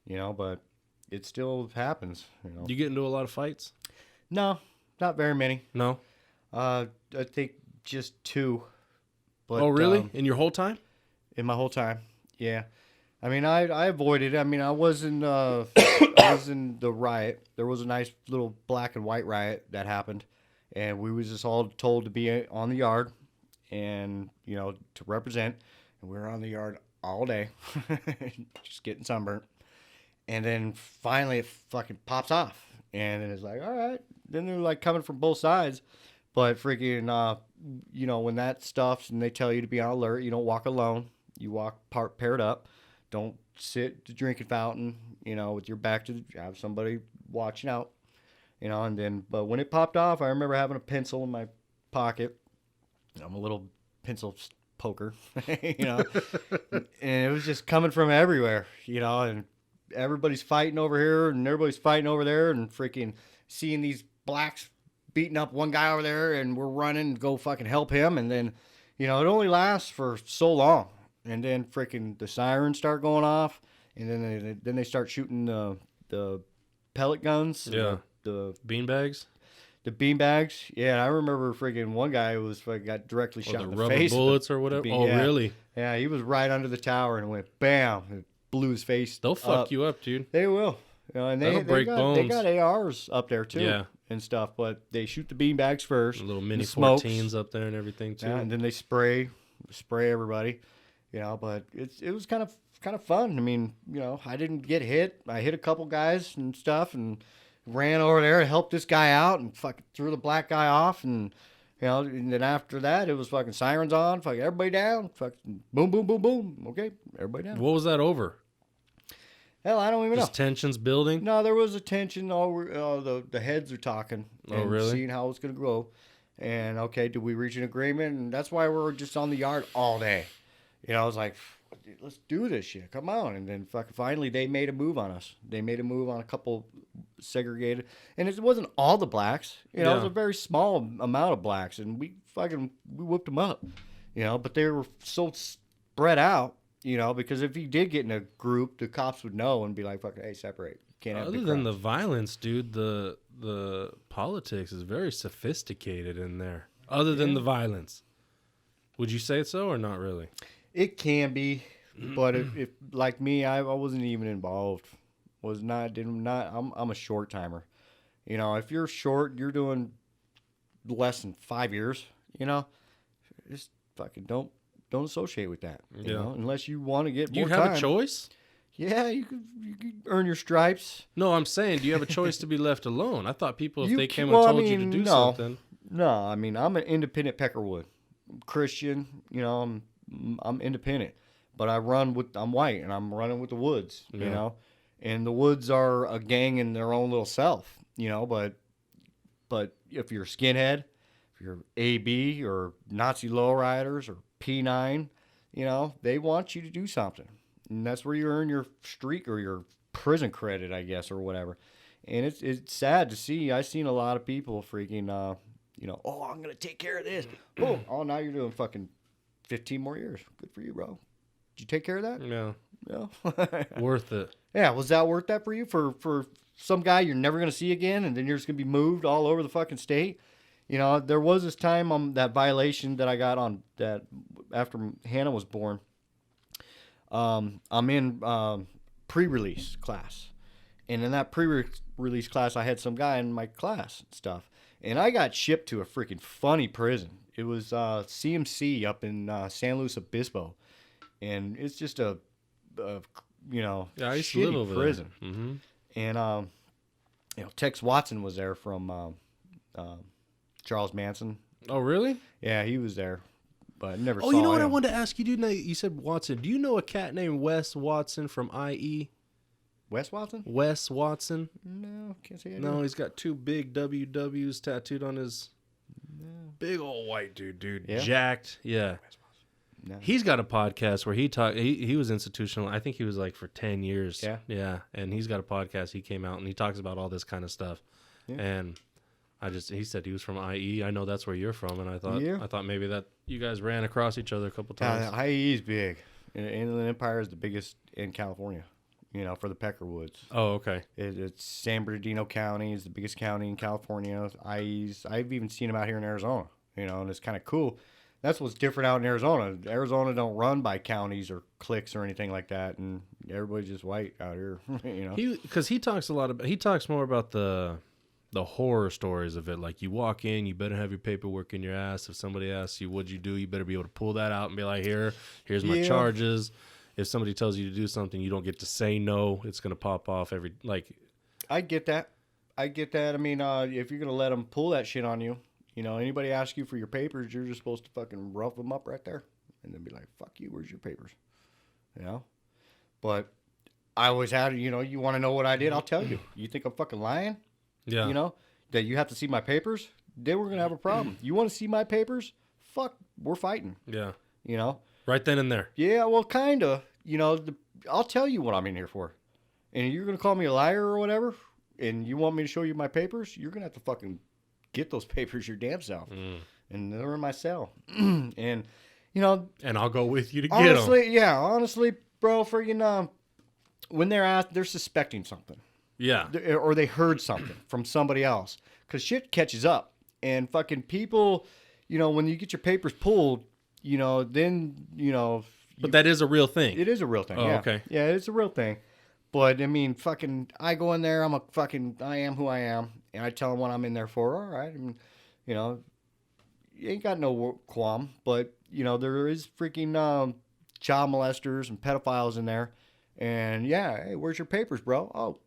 but it still happens. You get into a lot of fights? No, not very many. No? I think just 2. But, oh, really? In your whole time? In my whole time, yeah. I mean, I avoided it. I mean, I was in the riot. There was a nice little black and white riot that happened, and we was just all told to be on the yard and, to represent. And we were on the yard all day, just getting sunburnt. And then finally it fucking pops off. And then it's like, all right. Then they're like coming from both sides. But freaking, when that stuff's and they tell you to be on alert, you don't walk alone. You walk paired up. Don't sit at the drinking fountain, with your back to have somebody watching out. you know. And then, but when it popped off, I remember having a pencil in my pocket. I'm a little pencil poker, you know, and it was just coming from everywhere, you know, and everybody's fighting over here and everybody's fighting over there, and freaking seeing these blacks beating up one guy over there, and we're running to go fucking help him. And then, you know, it only lasts for so long, and then freaking the sirens start going off, and then they start shooting the pellet guns, Yeah. the Beanbags? the beanbags. Yeah, I remember freaking one guy who was got directly Or shot the in the rubber face. bullets or whatever? Oh, yeah. really? Yeah, he was right under the tower and went bam, and blew his face. They'll fuck up. you up, dude. They will. You know, and That'll break they bones. got ARs up there too, Yeah. and stuff. But they shoot the beanbags first, The little mini the smokes. 14s up there and everything, too. yeah, and then they spray everybody. You know, but it was kind of fun. I mean, you know, I didn't get hit. I hit a couple guys and stuff, and ran over there and helped this guy out, and fucking threw the black guy off, and you know, and then after that it was fucking sirens on, fucking everybody down, fucking boom, boom, boom, boom. Okay, everybody down. What was that over? Hell, I don't even know. Just tensions building? No, there was a tension. The heads are talking and really? seeing how it's going to grow. And, okay, did we reach an agreement? And that's why we're just on the yard all day. You know, I was like, let's do this shit. Come on. And then fucking finally they made a move on us. They made a move on a couple segregated. And it wasn't all the blacks. You know, it was Yeah. a very small amount of blacks. And we whipped them up. You know, but they were so spread out. You know, because if you did get in a group, the cops would know and be like, "Fuck, hey, separate. You can't have Other big than the crowds." violence, dude, the politics is very sophisticated in there. Other than the violence. Would you say so or not really? It can be, but if like me, I wasn't even involved. I'm a short timer. You know, if you're short, you're doing less than 5 years. You know, just fucking don't associate with that. You know, unless you want to get Do you more have time. a choice? Yeah, you could earn your stripes. No, I'm saying, do you have a choice to be left alone? I thought people, if You they can- came well, I and told you to mean, do no. something. No, I mean, I'm an independent Peckerwood. I'm Christian, you know, I'm independent. But I'm white and I'm running with the Woods, you Yeah. know. And the Woods are a gang in their own little self, you know, but if you're a skinhead, if you're AB or Nazi lowriders or P9, you know, they want you to do something. And that's where you earn your streak or your prison credit, I guess, or whatever. And it's sad to see. I've seen a lot of people freaking, you know, oh, I'm going to take care of this. Boom. Oh, now you're doing fucking 15 more years. Good for you, bro. Did you take care of that? Yeah. Yeah. Worth it. Yeah. Was that worth that for you? For some guy you're never going to see again, and then you're just going to be moved all over the fucking state? You know, there was this time on that violation that I got on that after Hannah was born. I'm in pre-release class. And in that pre-release class, I had some guy in my class and stuff. And I got shipped to a freaking funny prison. It was CMC up in San Luis Obispo. And it's just a you know, Yeah, I used to shitty live over prison. there. Mm-hmm. And, you know, Tex Watson was there from Charles Manson. Oh, really? Yeah, he was there. But I never saw Oh, you know what I him. wanted to ask you, dude? You said Watson. Do you know a cat named Wes Watson from IE? Wes Watson? Wes Watson? No, can't say I No, do. he's got two big WWs tattooed on his big old white dude. Yeah? Jacked. Yeah. No. He's got a podcast where he was institutional. I think he was like for 10 years. Yeah? Yeah. And he's got a podcast. He came out and he talks about all this kind of stuff. Yeah. And he said he was from IE. I know that's where you're from. And I Yeah. thought maybe that you guys ran across each other a couple times. IE is big. And Inland Empire is the biggest in California, you know, for the Peckerwoods. Oh, okay. It's San Bernardino County is the biggest county in California. IE's, I've even seen them out here in Arizona, you know, and it's kind of cool. That's what's different out in Arizona. Arizona don't run by counties or cliques or anything like that, and everybody's just white out here, you know. He talks more about the horror stories of it. Like, you walk in, you better have your paperwork in your ass. If somebody asks you what'd you do, you better be able to pull that out and be like, here's my Yeah. charges. If somebody tells you to do something, you don't get to say no. It's gonna pop off I get that. I mean, if you're gonna let them pull that shit on you, you know, anybody asks you for your papers, you're just supposed to fucking rough them up right there, and then be like, "Fuck you, where's your papers?" You know. But I always had, you know, you want to know what I did? I'll tell you. You think I'm fucking lying? yeah. You know, that you have to see my papers, then we're gonna have a problem. You want to see my papers? Fuck, we're fighting. Yeah. You know. Right then and there. Yeah, well, kinda. You know, I'll tell you what I'm in here for, and you're gonna call me a liar or whatever, and you want me to show you my papers? You're gonna have to fucking get those papers your damn self, and they're in my cell, and you know. And I'll go with you to get them. Honestly, bro, friggin' when they're asked, they're suspecting something. Yeah. Or they heard something from somebody else. Because shit catches up. And fucking people, you know, when you get your papers pulled, you know, then, you know. But that is a real thing. It is a real thing, Oh, yeah. okay. Yeah, it's a real thing. But, I mean, fucking, I go in there, I am who I am. And I tell them what I'm in there for. All right. And, you know, you ain't got no qualm. But, you know, there is freaking child molesters and pedophiles in there. And, yeah, hey, where's your papers, bro? Oh,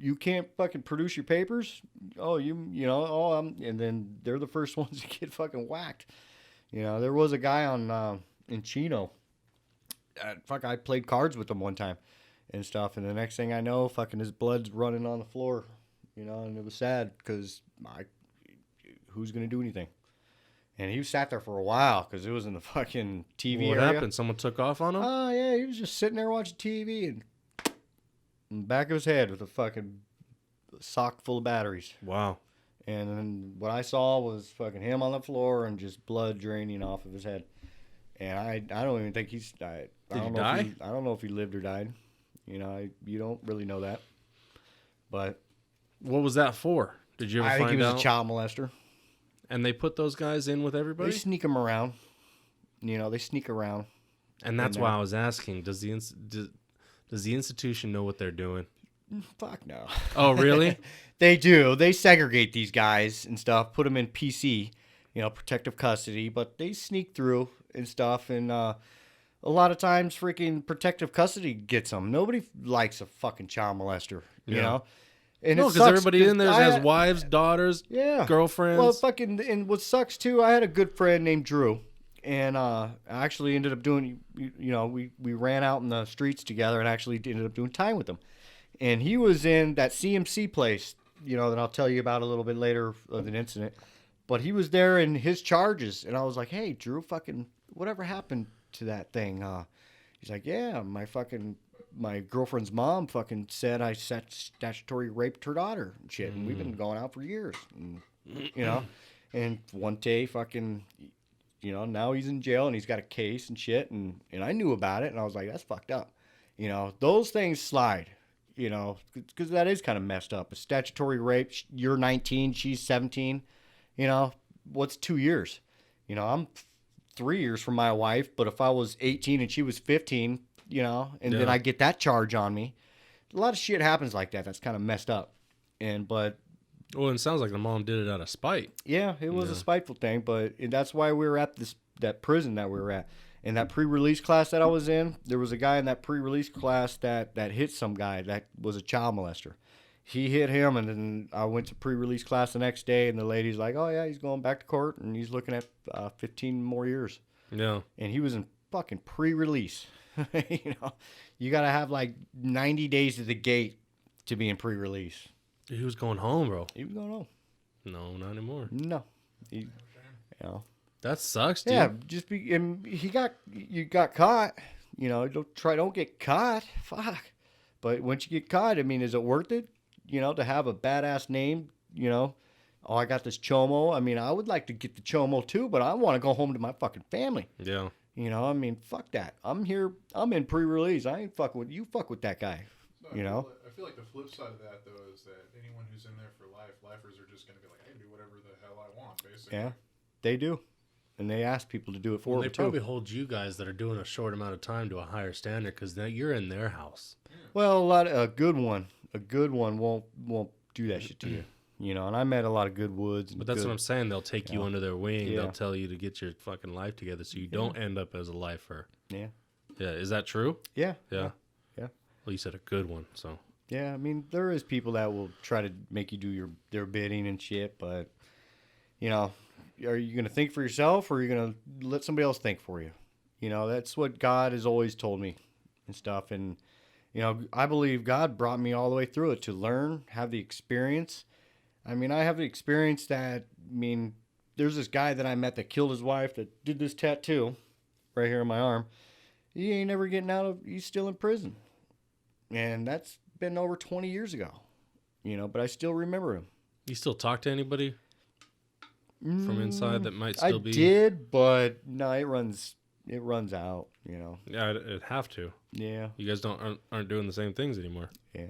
you can't fucking produce your papers? Oh, you know, and then they're the first ones to get fucking whacked. You know, there was a guy in Chino. I played cards with him one time and stuff, and the next thing I know, fucking his blood's running on the floor, you know, and it was sad because who's going to do anything? And he sat there for a while because it was in the fucking TV What area. happened? Someone took off on him? Oh, yeah, he was just sitting there watching TV and in the back of his head with a fucking sock full of batteries. Wow. And then what I saw was fucking him on the floor and just blood draining off of his head. And I don't even think he's died. Did he die? I don't know if he lived or died. You know, you don't really know that. But What was that for? Did you ever I find think he was out? a child molester. And they put those guys in with everybody? They sneak them around. You know, they sneak around. And that's in why there. I was asking, does the institution know what they're doing? Fuck no. Oh, really? They do. They segregate these guys and stuff, put them in PC, you know, protective custody, but they sneak through and stuff. And a lot of times, freaking protective custody gets them. Nobody likes a fucking child molester, you Yeah. know? And No, it because sucks everybody in there has wives, daughters, yeah. girlfriends. Well, fucking, and what sucks too, I had a good friend named Drew. And I actually ended up doing, you know, we ran out in the streets together and actually ended up doing time with him. And he was in that CMC place, you know, that I'll tell you about a little bit later of an incident. But he was there in his charges. And I was like, hey, Drew, fucking, whatever happened to that thing? He's like, yeah, my girlfriend's mom fucking said I statutory raped her daughter and shit. And we've been going out for years. And, you know, and one day fucking... You know, now he's in jail and he's got a case and shit. And I knew about it and I was like, that's fucked up. You know, those things slide, you know, because that is kind of messed up. A statutory rape, you're 19, she's 17. You know, what's 2 years? You know, I'm 3 years from my wife, but if I was 18 and she was 15, you know, and then I get that charge on me, a lot of shit happens like that. That's kind of messed up. Well, it sounds like the mom did it out of spite. Yeah, it was a spiteful thing, but that's why we were at that prison that we were at. In that pre-release class that I was in, there was a guy in that pre-release class that hit some guy that was a child molester. He hit him, and then I went to pre-release class the next day, and the lady's like, oh, yeah, he's going back to court, and he's looking at 15 more years. Yeah. And he was in fucking pre-release. You know, you got to have like 90 days to the gate to be in pre-release. He was going home, bro. He was going home. No, not anymore. No. You know. That sucks, dude. Yeah, you got caught. You know, don't get caught. Fuck. But once you get caught, I mean, is it worth it? You know, to have a badass name, you know, oh, I got this chomo. I mean, I would like to get the chomo too, but I want to go home to my fucking family. Yeah. You know, I mean, fuck that. I'm here. I'm in pre-release. I ain't fucking with you. Fuck with that guy. So You know? I feel like the flip side of that, though, is that anyone who's in there for life, lifers are just going to be like, I can do whatever the hell I want, basically. Yeah, they do. And they ask people to do it for Well, them they too. probably hold you guys that are doing a short amount of time to a higher standard because now you're in their house. Well, a good one won't do that shit to you. You know, and I met a lot of good woods. But that's what I'm saying. They'll take you Yeah. under their wing. Yeah. They'll tell you to get your fucking life together so you don't end up as a lifer. Yeah. Yeah. Is that true? Yeah. Yeah. Yeah. Well, you said a good one, so. Yeah, I mean, there is people that will try to make you do their bidding and shit, but, you know, are you going to think for yourself or are you going to let somebody else think for you? You know, that's what God has always told me and stuff. And, you know, I believe God brought me all the way through it to learn, have the experience. I mean, I have the experience that, I mean, there's this guy that I met that killed his wife that did this tattoo right here on my arm. He ain't never getting out of, he's still in prison. And that's been over 20 years ago, you know, but I still remember him. You still talk to anybody from inside that might still be? I did, but no, it runs out, you know. Yeah, it'd have to. Yeah. You guys aren't doing the same things anymore. Yeah.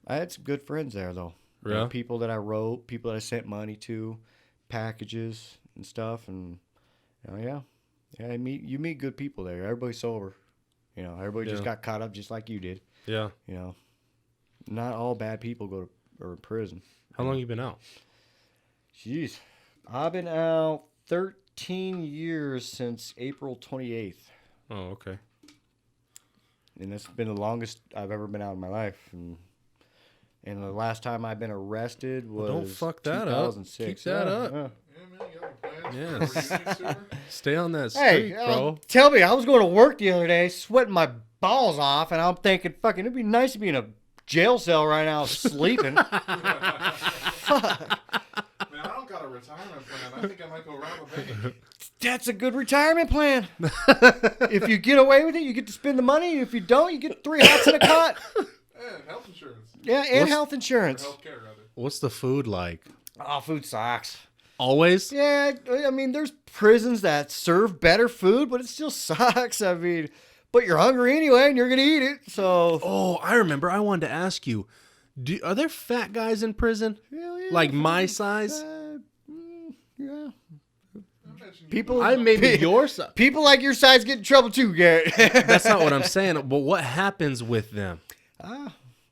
I had some good friends there, though. Yeah. You know, people that I wrote, people that I sent money to, packages and stuff, and you meet good people there. Everybody's sober, you know. Everybody just got caught up just like you did. Yeah. You know, not all bad people go to or in prison. How long you been out? Jeez, I've been out 13 years since April 28th. Oh, okay. And that's been the longest I've ever been out in my life. And the last time I've been arrested was don't fuck that up. 2006. Keep that up. Yeah. Yeah, man, you got plans Yes. for reunion tour? Stay on that street, Hey, bro. tell me, I was going to work the other day, sweating my balls off, and I'm thinking, fucking, it'd be nice to be in a jail cell right now, sleeping. Man, I don't got a retirement plan. I think I might go rob a bank. That's a good retirement plan. If you get away with it, you get to spend the money. If you don't, you get 3 hots in a cot. And health insurance. Yeah, and health insurance. Or health care, rather. What's the food like? Oh, food sucks. Always? Yeah, I mean, there's prisons that serve better food, but it still sucks. I mean, but you're hungry anyway, and you're going to eat it, so. Oh, I remember. I wanted to ask you, are there fat guys in prison? Hell yeah, Like my size? Yeah. Imagine People, I maybe your size. people like your size get in trouble too, Garrett. That's not what I'm saying. But what happens with them? What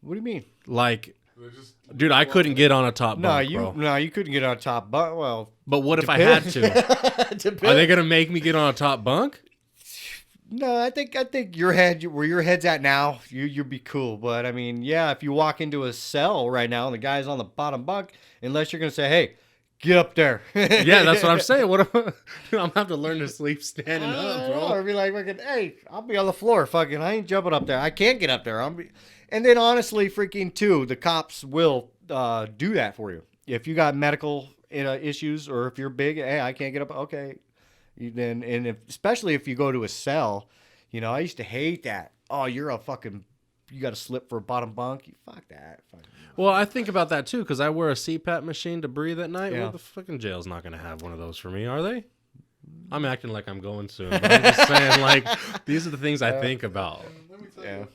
do you mean? Like, they just dude, I couldn't get on a top bunk, bro. No, you couldn't get on top. But well, But what if I had to? depends. Are they gonna make me get on a top bunk? No, I think where your head's at now, you'd be cool. But I mean, yeah, if you walk into a cell right now and the guy's on the bottom bunk, unless you're gonna say, "Hey, get up there." Yeah, that's what I'm saying. What if I'm gonna have to learn to sleep standing up, bro? Or be like, "Fucking, hey, I'll be on the floor. Fucking, I ain't jumping up there. I can't get up there." And then honestly, freaking too, the cops will do that for you if you got medical issues or if you're big. Hey, I can't get up. Okay. Especially if you go to a cell, you know, I used to hate that. Oh, you got to slip for a bottom bunk. Fuck that. Well, I think about that too because I wear a CPAP machine to breathe at night. Yeah. Well, the fucking jail's not gonna have one of those for me, are they? I'm acting like I'm going soon, but I'm just saying, like, these are the things I think about. And let me tell you,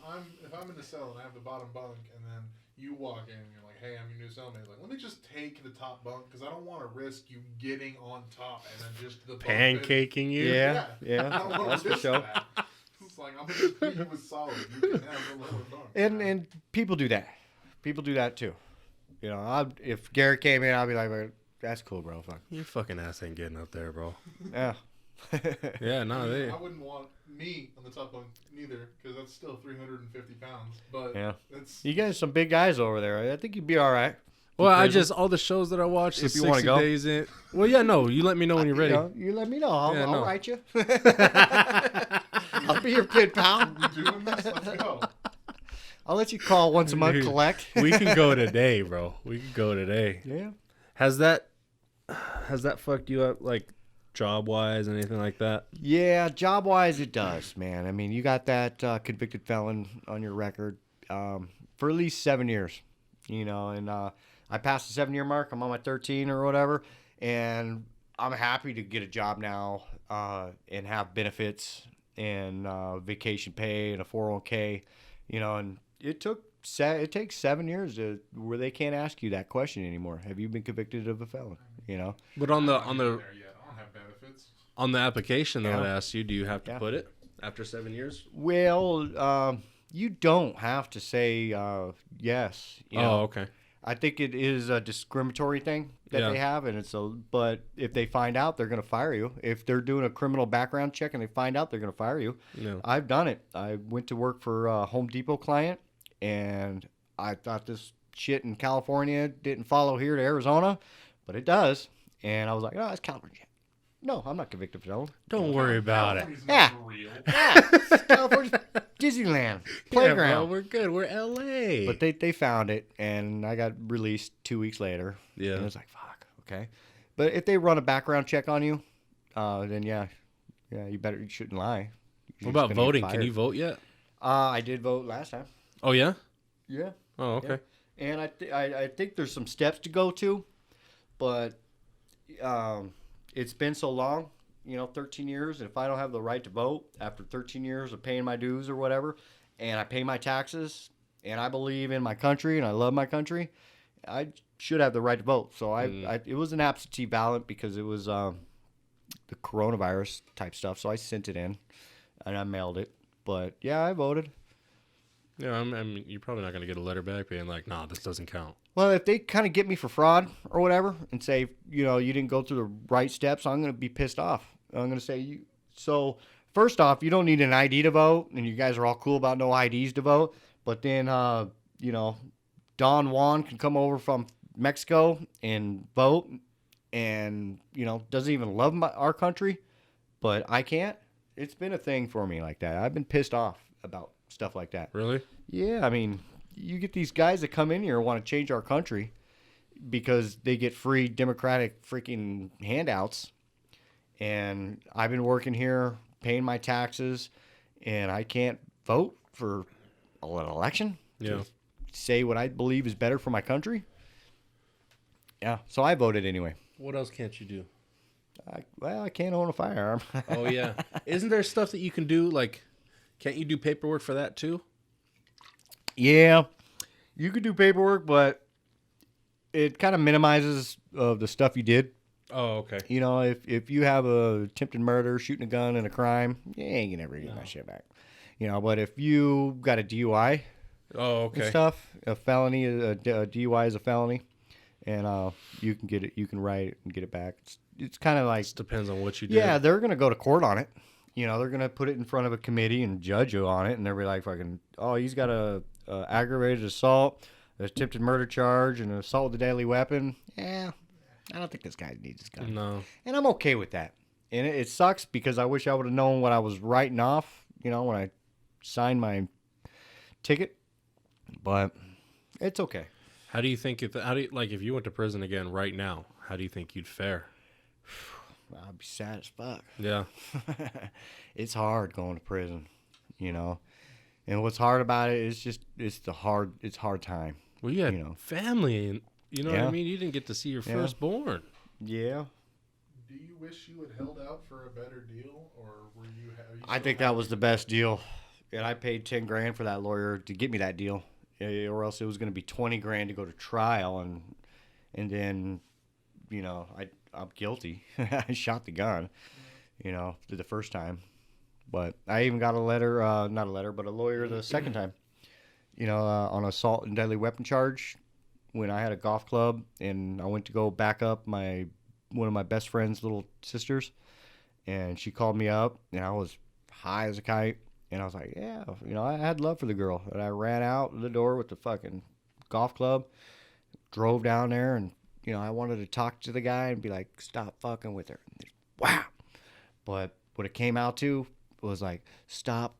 if I'm in the cell and I have the bottom bunk, and then you walk in and you're like, "Hey, I'm your new cellmate." Like, let me just take the top bunk because I don't want to risk you getting on top and then just the bunk Pancaking you? Yeah, I don't want that's to for risk sure. that. It's like I'm gonna just treat you as solid. You can have the lower bunk. And people do that. People do that too. You know, if Garrett came in, I'd be like, "That's cool, bro. Fuck." Your fucking ass ain't getting up there, bro. Yeah. Yeah, no, they. I wouldn't want me on the top bunk neither because that's still 350 pounds. But Yeah. it's You guys, some big guys over there. I think you'd be all right. Well, I prison. just all the shows that I watch. If The you wanna 60 go. days in. Well, yeah, no. You let me know when you're ready. You let me know. I'll no. write you. I'll be your pit pal. we doing this. Let's go. I'll let you call once a month, Dude, collect. We can go today, bro. We can go today. Yeah. Has that fucked you up, like job wise, anything like that? Yeah, job wise, it does, man. I mean, you got that convicted felon on your record for at least 7 years, you know, and I passed the 7-year mark. I'm on my 13 or whatever, and I'm happy to get a job now and have benefits and vacation pay and a 401k, you know, and it takes 7 years where they can't ask you that question anymore. Have you been convicted of a felon? You know, But on the I'm not there yet. I don't have benefits. on the application though, Yeah. it asks you, do you have to Yeah. put it after 7 years? well, you don't have to say yes. You know? Oh, okay. I think it is a discriminatory thing that Yeah. they have, and but if they find out, they're going to fire you. If they're doing a criminal background check and they find out, they're going to fire you. No. I've done it. I went to work for a Home Depot client, and I thought this shit in California didn't follow here to Arizona, but it does. And I was like, oh, it's California. No, I'm not convicted felon. Don't worry about it. California's Yeah. not real. Yeah, it's California's Disneyland Yeah, playground. bro, we're good. We're LA. But they found it, and I got released 2 weeks later. Yeah. And it was like, fuck, okay. But if they run a background check on you, then yeah, you shouldn't lie. What about voting? Can you vote yet? I did vote last time. Oh yeah. Yeah. Oh okay. Yeah. And I think there's some steps to go to, but it's been so long, 13 years. And if I don't have the right to vote after 13 years of paying my dues or whatever, and I pay my taxes, and I believe in my country and I love my country, I should have the right to vote. So it was an absentee ballot because it was the coronavirus type stuff. So I sent it in and I mailed it. But yeah, I voted. Yeah, I mean, you're probably not gonna get a letter back being like, "Nah, this doesn't count." Well, if they kind of get me for fraud or whatever and say, you didn't go through the right steps, I'm going to be pissed off. I'm going to say, so first off, you don't need an ID to vote, and you guys are all cool about no IDs to vote. But then, Don Juan can come over from Mexico and vote and, doesn't even love our country, but I can't. It's been a thing for me like that. I've been pissed off about stuff like that. Really? Yeah, I mean, you get these guys that come in here and want to change our country because they get free democratic freaking handouts. And I've been working here, paying my taxes, and I can't vote for an election Yeah. to say what I believe is better for my country. Yeah, so I voted anyway. What else can't you do? I can't own a firearm. Oh yeah. Isn't there stuff that you can do? Like, can't you do paperwork for that too? Yeah, you could do paperwork, but it kind of minimizes the stuff you did. Oh okay. If you have a attempted murder, shooting a gun, and a crime, you ain't gonna ever get that shit back. But if you got a DUI Oh and okay. stuff, a felony, a DUI is a felony, and you can get it, you can write it and get it back. It's kind of like, It depends on what you did. yeah, they're gonna go to court on it. They're gonna put it in front of a committee and judge you on it, and they'll be like, fucking, oh, he's got a aggravated assault, an attempted murder charge, and an assault with a deadly weapon. Yeah, I don't think this guy needs his gun. No. And I'm okay with that. And it sucks because I wish I would have known what I was writing off, when I signed my ticket. But it's okay. How do you think if you went to prison again right now? How do you think you'd fare? I'd be sad as fuck. Yeah. It's hard going to prison, And what's hard about it is just it's hard time. Well, you had family, and you know what Yeah. I mean. You didn't get to see your Yeah. firstborn. Yeah. Do you wish you had held out for a better deal, or were you? Are you I still think that happy? was the best deal. And I paid $10,000 for that lawyer to get me that deal. Or else it was going to be $20,000 to go to trial, and then, I'm guilty. I shot the gun, the first time, but I even got a letter, not a letter, but a lawyer the second time, on assault and deadly weapon charge when I had a golf club and I went to go back up one of my best friend's little sisters, and she called me up and I was high as a kite. And I was like, yeah, I had love for the girl. And I ran out the door with the fucking golf club, drove down there, and, I wanted to talk to the guy and be like, stop fucking with her. And wow. But what it came out to was like, stop.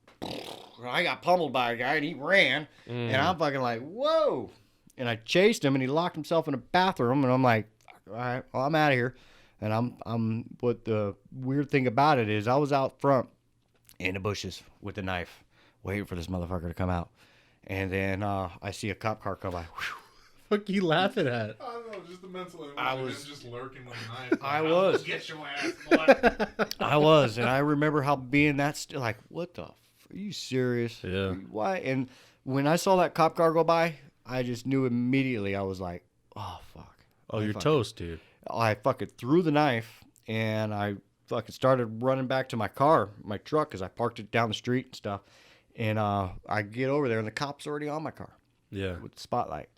I got pummeled by a guy, and he ran. And I'm fucking like, whoa. And I chased him, and he locked himself in a bathroom. And I'm like, all right, well, I'm out of here. And what the weird thing about it is I was out front in the bushes with a knife, waiting for this motherfucker to come out. And then I see a cop car come by. Whew. What you laughing at? I don't know, just the mental image. I of was- him just lurking with a knife. I Like, was. Get your ass, boy. I was, and I remember how being that still like, what the? Are you serious? Yeah. Why? And when I saw that cop car go by, I just knew immediately. I was like, oh fuck. Oh, I you're fucking- toast, dude. I fucking threw the knife, and I fucking started running back to my car, my truck, because I parked it down the street and stuff. And I get over there, and the cop's already on my car Yeah. with the spotlight.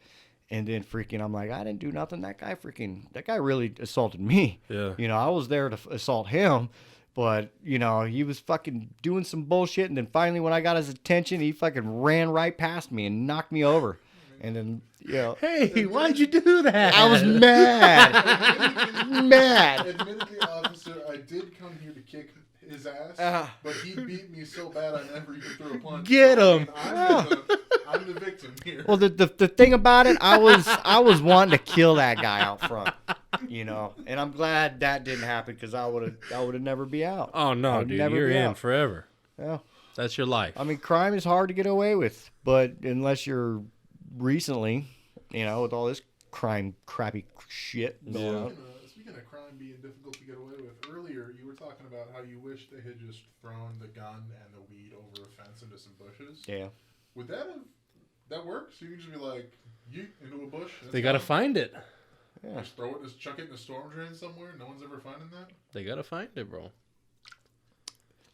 And then freaking, I'm like, I didn't do nothing. That guy really assaulted me. Yeah. I was there to assault him, but, he was fucking doing some bullshit. And then finally, when I got his attention, he fucking ran right past me and knocked me over. I And then, you know, Hey, why'd you do that? I was mad. Mad. Admittedly, officer, I did come here to kick his ass, but he beat me so bad I never even threw a punch. Get him. I'm the victim here. Well, the thing about it, I was wanting to kill that guy out front, you know, and I'm glad that didn't happen because I would have never be out. Oh no, dude, never you're be in out. forever. Yeah. That's your life. I mean, crime is hard to get away with, but unless you're recently, you know, with all this crappy shit going on. Speaking of crime being difficult to get away with, earlier you were talking about how you wish they had just thrown the gun and the weed over a fence into some bushes. Yeah. Would that work? So you can just be like, yeet into a bush. They gotta find it. Yeah. Just throw it, just chuck it in a storm drain somewhere. No one's ever finding that. They gotta find it, bro.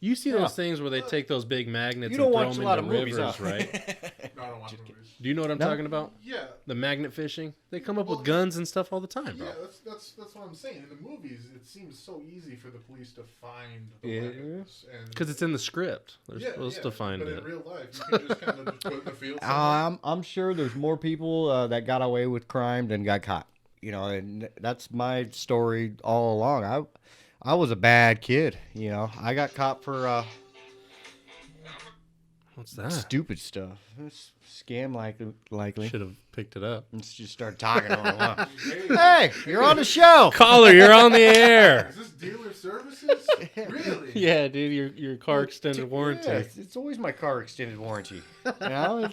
You see those things where they take those big magnets You don't and throw watch them a lot into of movies, rivers, huh? right? No, I don't watch movies. Do you know what I'm No. talking about? Yeah. The magnet fishing. They come up with guns and stuff all the time, bro. Yeah, that's what I'm saying. In the movies, it seems so easy for the police to find the Yeah. weapons. Because it's in the script. They're Yeah, supposed to find but it. in real life, you can just kind of just put it in the field somewhere. I'm sure there's more people that got away with crime than got caught. You know, and that's my story all along. I was a bad kid. You know, I got caught for What's that? stupid stuff. Scam likely. Should have picked it up. Let's just start talking all along. Hey, you're on the show. Caller, you're on the air. Is this dealer services? Really? Yeah, dude, your car extended warranty. Yeah, it's always my car extended warranty. You know,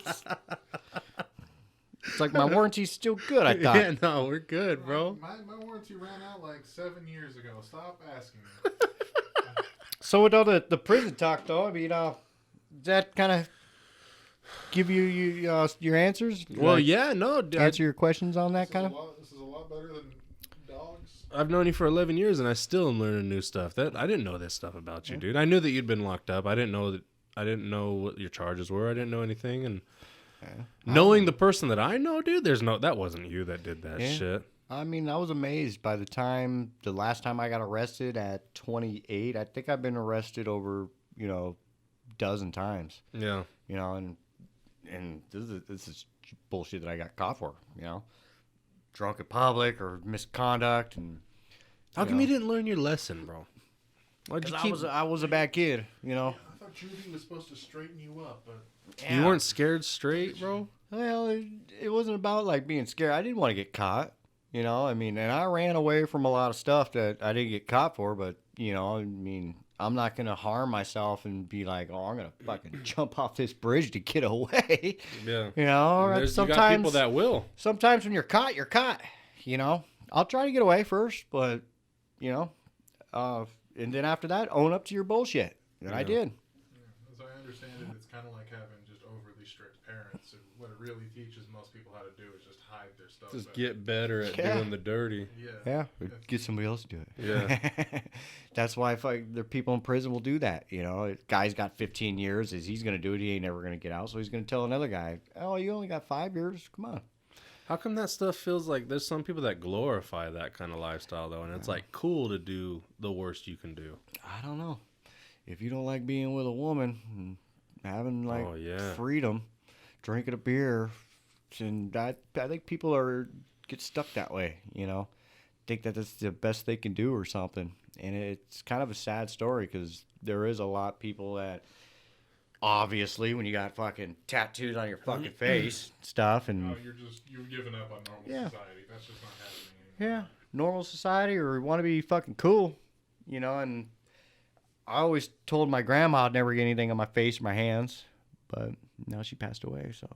it's like my warranty's still good. I thought. Yeah, no, we're good, bro. My warranty ran out like 7 years ago. Stop asking me. So with all the prison talk, though, I mean, does that kind of give you your answers? Well, Like, yeah, no. answer your questions on that kind of. This is a lot better than dogs. I've known you for 11 years, and I still am learning new stuff. That I didn't know this stuff about you, dude. I knew that you'd been locked up. I didn't know what your charges were. I didn't know anything, and knowing the person that I know, dude, that wasn't you that did that shit. I mean, I was amazed by the last time I got arrested at 28. I think I've been arrested over, dozen times. Yeah. And this is bullshit that I got caught for, drunk in public or misconduct. And How come you didn't learn your lesson, bro? Why'd you keep? I was a bad kid, I thought juvie was supposed to straighten you up, but You weren't scared straight, bro. Well, it wasn't about like being scared. I didn't want to get caught, and I ran away from a lot of stuff that I didn't get caught for, but I'm not going to harm myself and be like, oh, I'm going to fucking jump off this bridge to get away. Yeah. You got people that will. Sometimes when you're caught, you're caught. I'll try to get away first, but, and then after that, own up to your bullshit. And I did. as I understand it, it's kind of like having just overly strict parents. And what it really teaches most people how to do is just hide their stuff. Just better. get better at doing the dirty. Yeah, get somebody else to do it. Yeah. That's why the people in prison will do that. Guy's got 15 years. He's going to do it. He ain't never going to get out. So he's going to tell another guy, oh, you only got 5 years. Come on. How come that stuff feels like there's some people that glorify that kind of lifestyle, though, and it's like cool to do the worst you can do? I don't know. If you don't like being with a woman and having freedom, drinking a beer, and I think people get stuck that way, think that that's the best they can do or something. And it's kind of a sad story because there is a lot of people that obviously when you got fucking tattoos on your fucking face stuff and you're giving up on normal society. That's just not happening anymore. yeah, normal society or want to be fucking cool, and I always told my grandma I'd never get anything on my face or my hands, but now she passed away, so.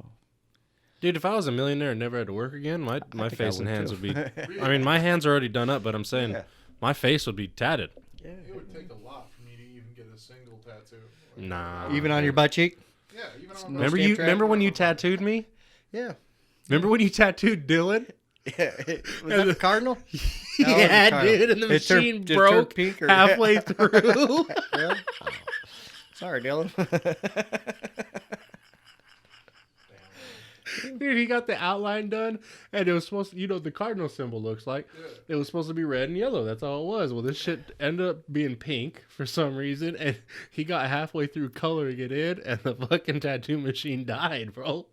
Dude, if I was a millionaire and never had to work again, my face and hands too. would be... I mean, my hands are already done up, but I'm saying my face would be tatted. Yeah. It would take a lot for me to even get a single tattoo. Nah. Even on your butt cheek? Yeah, even on Remember when you tattooed me? Yeah. Remember when you tattooed Dylan? Yeah. Was that the cardinal? Yeah, Cardinal. dude, and the It turned- machine it turned broke pink or- halfway through. Yeah. Sorry, Dylan. Dude, he got the outline done, and it was supposed to, the cardinal symbol looks like. Yeah. It was supposed to be red and yellow. That's all it was. Well, this shit ended up being pink for some reason, and he got halfway through coloring it in, and the fucking tattoo machine died, bro.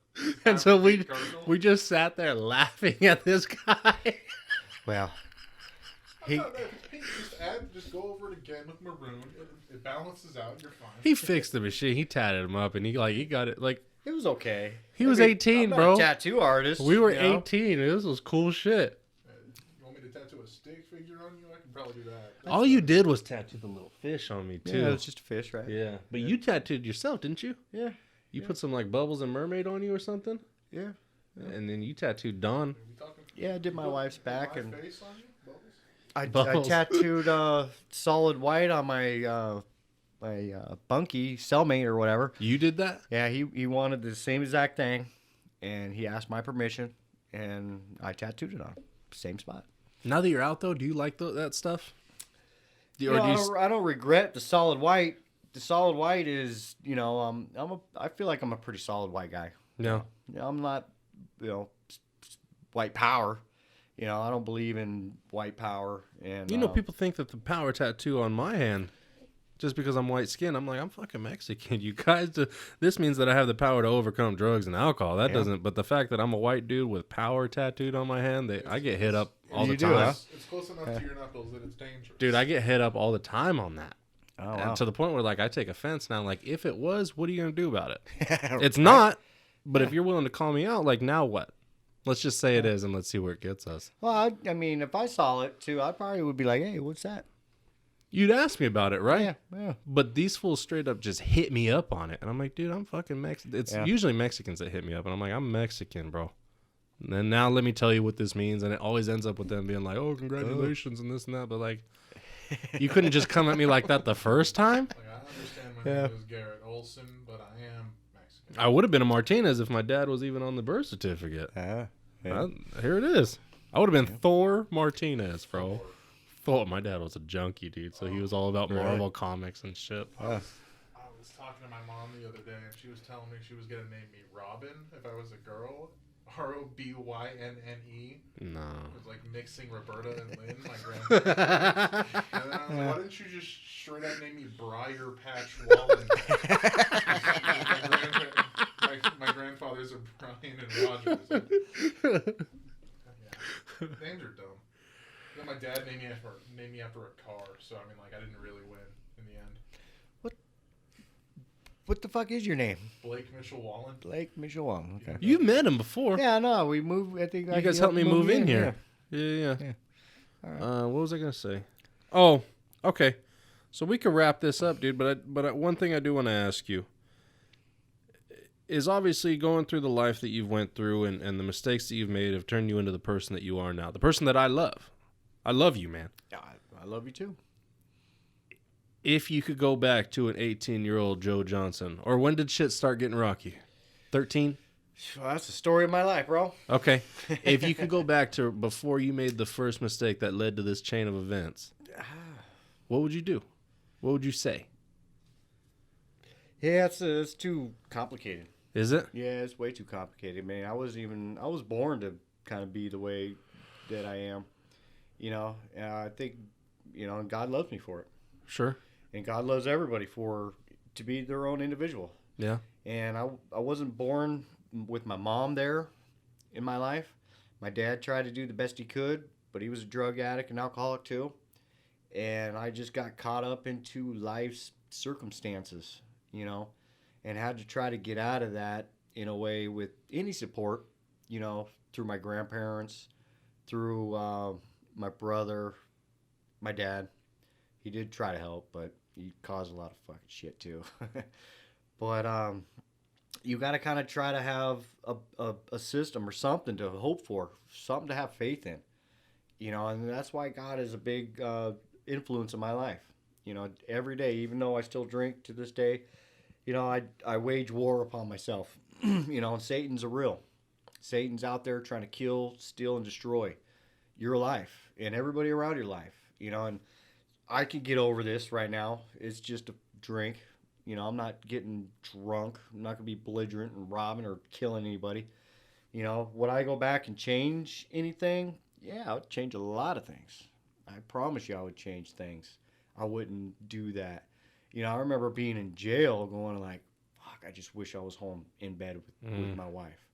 And so Fabricate Garfield. we just sat there laughing at this guy. Well, He, if it's pink, just go over it again with maroon. It balances out. You're fine. He fixed the machine. He tatted him up, and he got it like it was okay. he was 18, I'm not bro. a tattoo artist. We were you know? 18. This was cool shit. You want me to tattoo a stick figure on you? I can probably do that. All you did was tattoo the little fish on me too. Yeah, it was just a fish, right? Yeah, but you tattooed yourself, didn't you? Yeah. You put some like bubbles and mermaid on you or something, Yeah. and then you tattooed Dawn. Are we talking? Yeah, I did my wife's back, My and face on you? Bubbles? I Bubbles. tattooed solid white on my my bunkie cellmate or whatever. You did that? Yeah, he wanted the same exact thing, and he asked my permission, and I tattooed it on him. Same spot. Now that you're out though, do you like that stuff? You know, I don't regret the solid white. The solid white is, you know, I feel like I'm a pretty solid white guy. No. You know, I'm not, you know, white power. You know, I don't believe in white power. And You know, people think that the power tattoo on my hand, just because I'm white skinned, I'm like, I'm fucking Mexican. You guys, this means that I have the power to overcome drugs and alcohol. That doesn't, but the fact that I'm a white dude with power tattooed on my hand, I get hit up all the You do, time. huh? It's close enough to your knuckles that it's dangerous. Dude, I get hit up all the time on that. Oh, And wow. to the point where, like, I take offense now. Like, if it was, what are you going to do about it? It's Right. not, but if you're willing to call me out, like, now what? Let's just say it is, and let's see where it gets us. Well, I mean, if I saw it too, I probably would be like, "Hey, what's that?" You'd ask me about it, right? Yeah. But these fools straight up just hit me up on it. And I'm like, dude, I'm fucking Mexican. It's Yeah. usually Mexicans that hit me up. And I'm like, I'm Mexican, bro. And then now let me tell you what this means. And it always ends up with them being like, oh, congratulations and this and that. But, like, you couldn't just come at me like that the first time. Like, I understand my name is Garrett Olson, but I am Mexican. I would have been a Martinez if my dad was even on the birth certificate. Yeah. Here it is. I would have been Thor Martinez, bro. Thor. My dad was a junkie, dude. So he was all about Marvel comics and shit. I was talking to my mom the other day, and she was telling me she was going to name me Robin if I was a girl. ROBYNNE. No. It was like mixing Roberta and Lynn, my grandparents. And then I was like, why didn't you just straight up name me Briar Patch Wallen? my grandfathers are Brian and Rogers. Yeah. Names are dumb. Then my dad named me after a car, so I mean, like, I didn't really win in the end. What the fuck is your name? Blake Mitchell Wallen. Blake Mitchell Wong. Okay. You met him before. Yeah, no, we moved. I think You guys helped me move in here. Yeah. All right. What was I gonna say? Oh, okay. So we could wrap this up, dude. But one thing I do want to ask you is obviously going through the life that you've went through and the mistakes that you've made have turned you into the person that you are now. The person that I love. I love you, man. Yeah, I love you too. If you could go back to an 18-year-old Joe Johnson, or when did shit start getting rocky? 13? Well, that's the story of my life, bro. Okay. If you could go back to before you made the first mistake that led to this chain of events, what would you do? What would you say? Yeah, it's too complicated. Is it? Yeah, it's way too complicated, man. I was born to kind of be the way that I am. You know, I think, you know, God loves me for it. Sure. And God loves everybody to be their own individual. Yeah. And I wasn't born with my mom there in my life. My dad tried to do the best he could, but he was a drug addict and alcoholic too. And I just got caught up into life's circumstances, you know, and had to try to get out of that in a way with any support, you know, through my grandparents, through my brother, my dad. He did try to help, but he caused a lot of fucking shit too. But you got to kind of try to have a system or something to hope for, something to have faith in, you know, and that's why God is a big influence in my life. You know, every day, even though I still drink to this day, you know, I wage war upon myself. You know, and Satan's real. Satan's out there trying to kill, steal, and destroy your life and everybody around your life, you know, and I can get over this right now. It's just a drink. You know, I'm not getting drunk. I'm not going to be belligerent and robbing or killing anybody. You know, would I go back and change anything? Yeah, I would change a lot of things. I promise you I would change things. I wouldn't do that. You know, I remember being in jail going like, fuck, I just wish I was home in bed with my wife.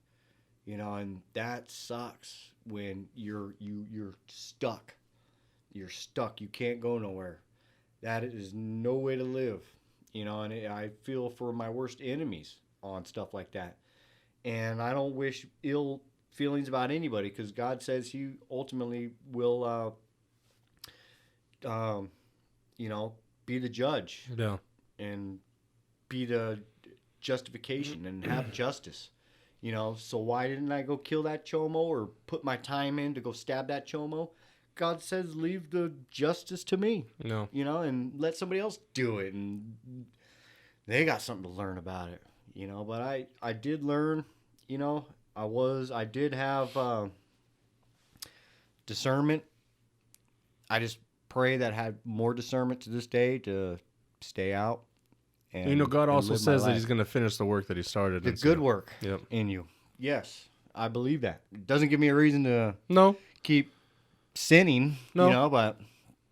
You know, and that sucks when you're stuck. You're stuck. You can't go nowhere. That is no way to live. You know, and I feel for my worst enemies on stuff like that. And I don't wish ill feelings about anybody, because God says He ultimately will, you know, be the judge. Yeah. And be the justification and have justice. You know, so why didn't I go kill that chomo or put my time in to go stab that chomo? God says leave the justice to me. No. You know, and let somebody else do it, and they got something to learn about it. You know, but I did learn, you know, I did have discernment. I just pray that I had more discernment to this day to stay out. And, you know, God also live my says that life. He's going to finish the work that He started. The good work Yep. in you. Yes, I believe that. It doesn't give me a reason to No, keep sinning, No. you know, but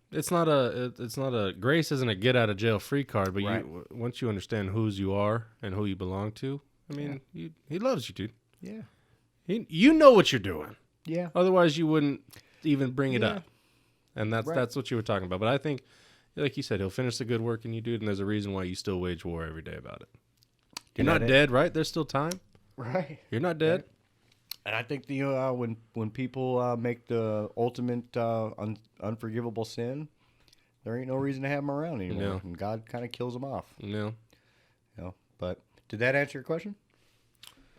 it's not a grace isn't a get out of jail free card, but Right. once you understand whose you are and who you belong to, I mean, He loves you, dude. yeah. You know what you're doing. Yeah. Otherwise, you wouldn't even bring it Yeah. up. And Right. that's what you were talking about. But I think, like you said, He'll finish the good work in you, dude, and there's a reason why you still wage war every day about it. You're not dead, right? There's still time. Right. You're not dead. And I think the when people make the ultimate unforgivable sin, there ain't no reason to have them around anymore. No. And God kind of kills them off. No. You know. But did that answer your question?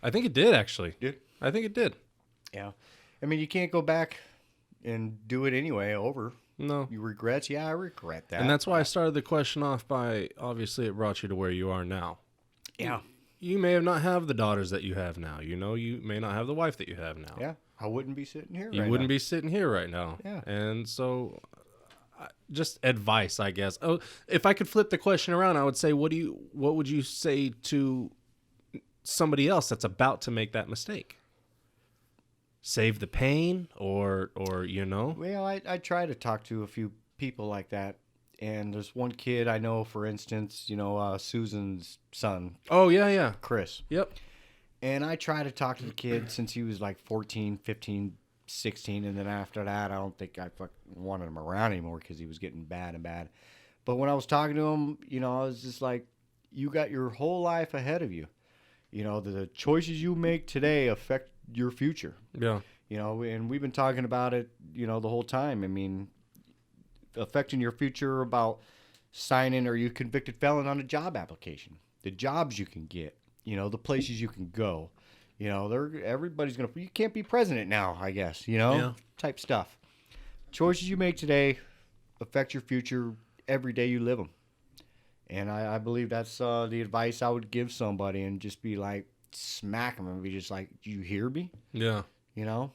I think it did, actually. Did? I think it did. Yeah. I mean, you can't go back and do it anyway over. No. You regrets? Yeah, I regret that. And that's why I started the question off by, obviously, it brought you to where you are now. Yeah. You may have not have the daughters that you have now. You know, you may not have the wife that you have now. Yeah. I wouldn't be sitting here You right wouldn't now. be sitting here right now. Yeah. And so, just advice, I guess. Oh, if I could flip the question around, I would say, what would you say to somebody else that's about to make that mistake? Save the pain, or you know? Well, I try to talk to a few people like that. And there's one kid I know, for instance, you know, Susan's son, Oh, yeah. Chris. Yep. And I try to talk to the kid since he was like 14, 15, 16. And then after that, I don't think I wanted him around anymore because he was getting bad and bad. But when I was talking to him, you know, I was just like, you got your whole life ahead of you. You know, the choices you make today affect your future. Yeah. You know, and we've been talking about it, you know, the whole time. I mean, affecting your future about signing, or you convicted felon on a job application, the jobs you can get, you know, the places you can go, you know, everybody's going to, you can't be president now, I guess, you know, Yeah. type stuff. Choices you make today affect your future every day you live them. And I believe that's the advice I would give somebody, and just be like, smack them and be just like, do you hear me? Yeah. You know,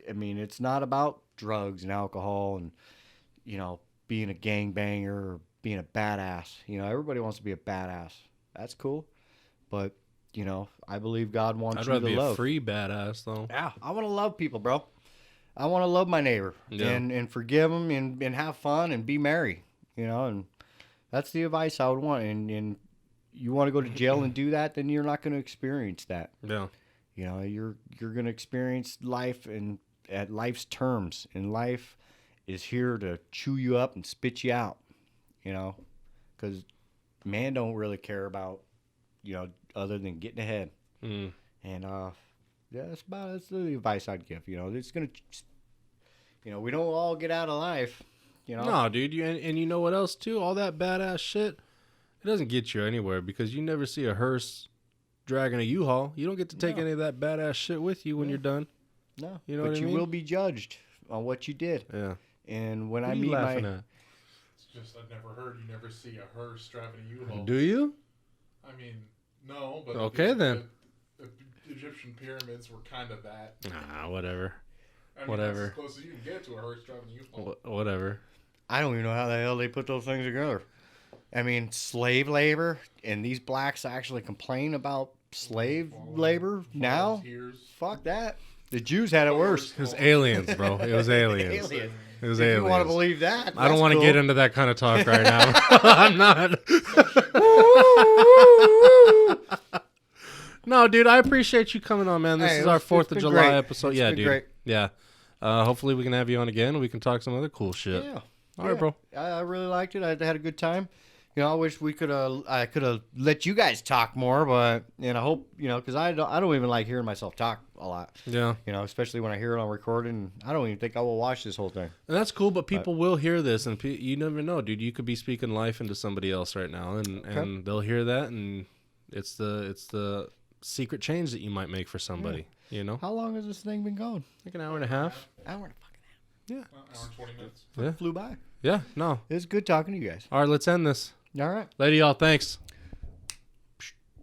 I mean, it's not about drugs and alcohol and, you know, being a gangbanger or being a badass. You know, everybody wants to be a badass. That's cool. But, you know, I believe God wants I'd you rather to be love. a free badass, though. Yeah, I want to love people, bro. I want to love my neighbor and forgive them and have fun and be merry, you know, and that's the advice I would want. And you want to go to jail and do that, then you're not going to experience that. Yeah. You know, you're going to experience life and at life's terms, and life is here to chew you up and spit you out, you know, because man don't really care about, you know, other than getting ahead. Mm. And yeah, that's the advice I'd give. You know, it's gonna, you know, we don't all get out of life, you know. No, dude. And you know what else too? All that badass shit, it doesn't get you anywhere, because you never see a hearse dragging a U-Haul. You don't get to take No. any of that badass shit with you when you're done. No, You know but what I you mean? will be judged on what you did. Yeah. And when What I are you meet laughing my, at? It's just I've never heard you never see a hearse driving a U-Haul. Do you? I mean, no, but Okay, then. The Egyptian pyramids were kind of that. Nah, whatever. I mean, Whatever. That's as close as you can get to a hearse driving a U-Haul. Whatever. I don't even know how the hell they put those things together. I mean, slave labor, and these blacks actually complain about slave labor now? Volunteers. Fuck that. The Jews had it worse. It was aliens, bro. It was aliens. Aliens. It was If aliens. you want to believe that, I don't that's want to cool. get into that kind of talk right now. I'm not. No, dude, I appreciate you coming on, man. This Hey, is our it's 4th of been July great. episode. It's Yeah, been dude. great. Yeah. Hopefully we can have you on again and we can talk some other cool shit. Yeah. All right, bro. I really liked it. I had a good time. I wish I could have let you guys talk more, but I hope because I don't even like hearing myself talk a lot. Yeah. Especially when I hear it on recording. I don't even think I will watch this whole thing. And that's cool, but people will hear this, and you never know, dude. You could be speaking life into somebody else right now, and they'll hear that, and it's the secret change that you might make for somebody. How long has this thing been going? Like an hour and a half. Hour and a fucking Yeah. Hour and 20 minutes. Yeah. Flew by. Yeah. No. It was good talking to you guys. All right, let's end this. All right. Later, y'all. Thanks.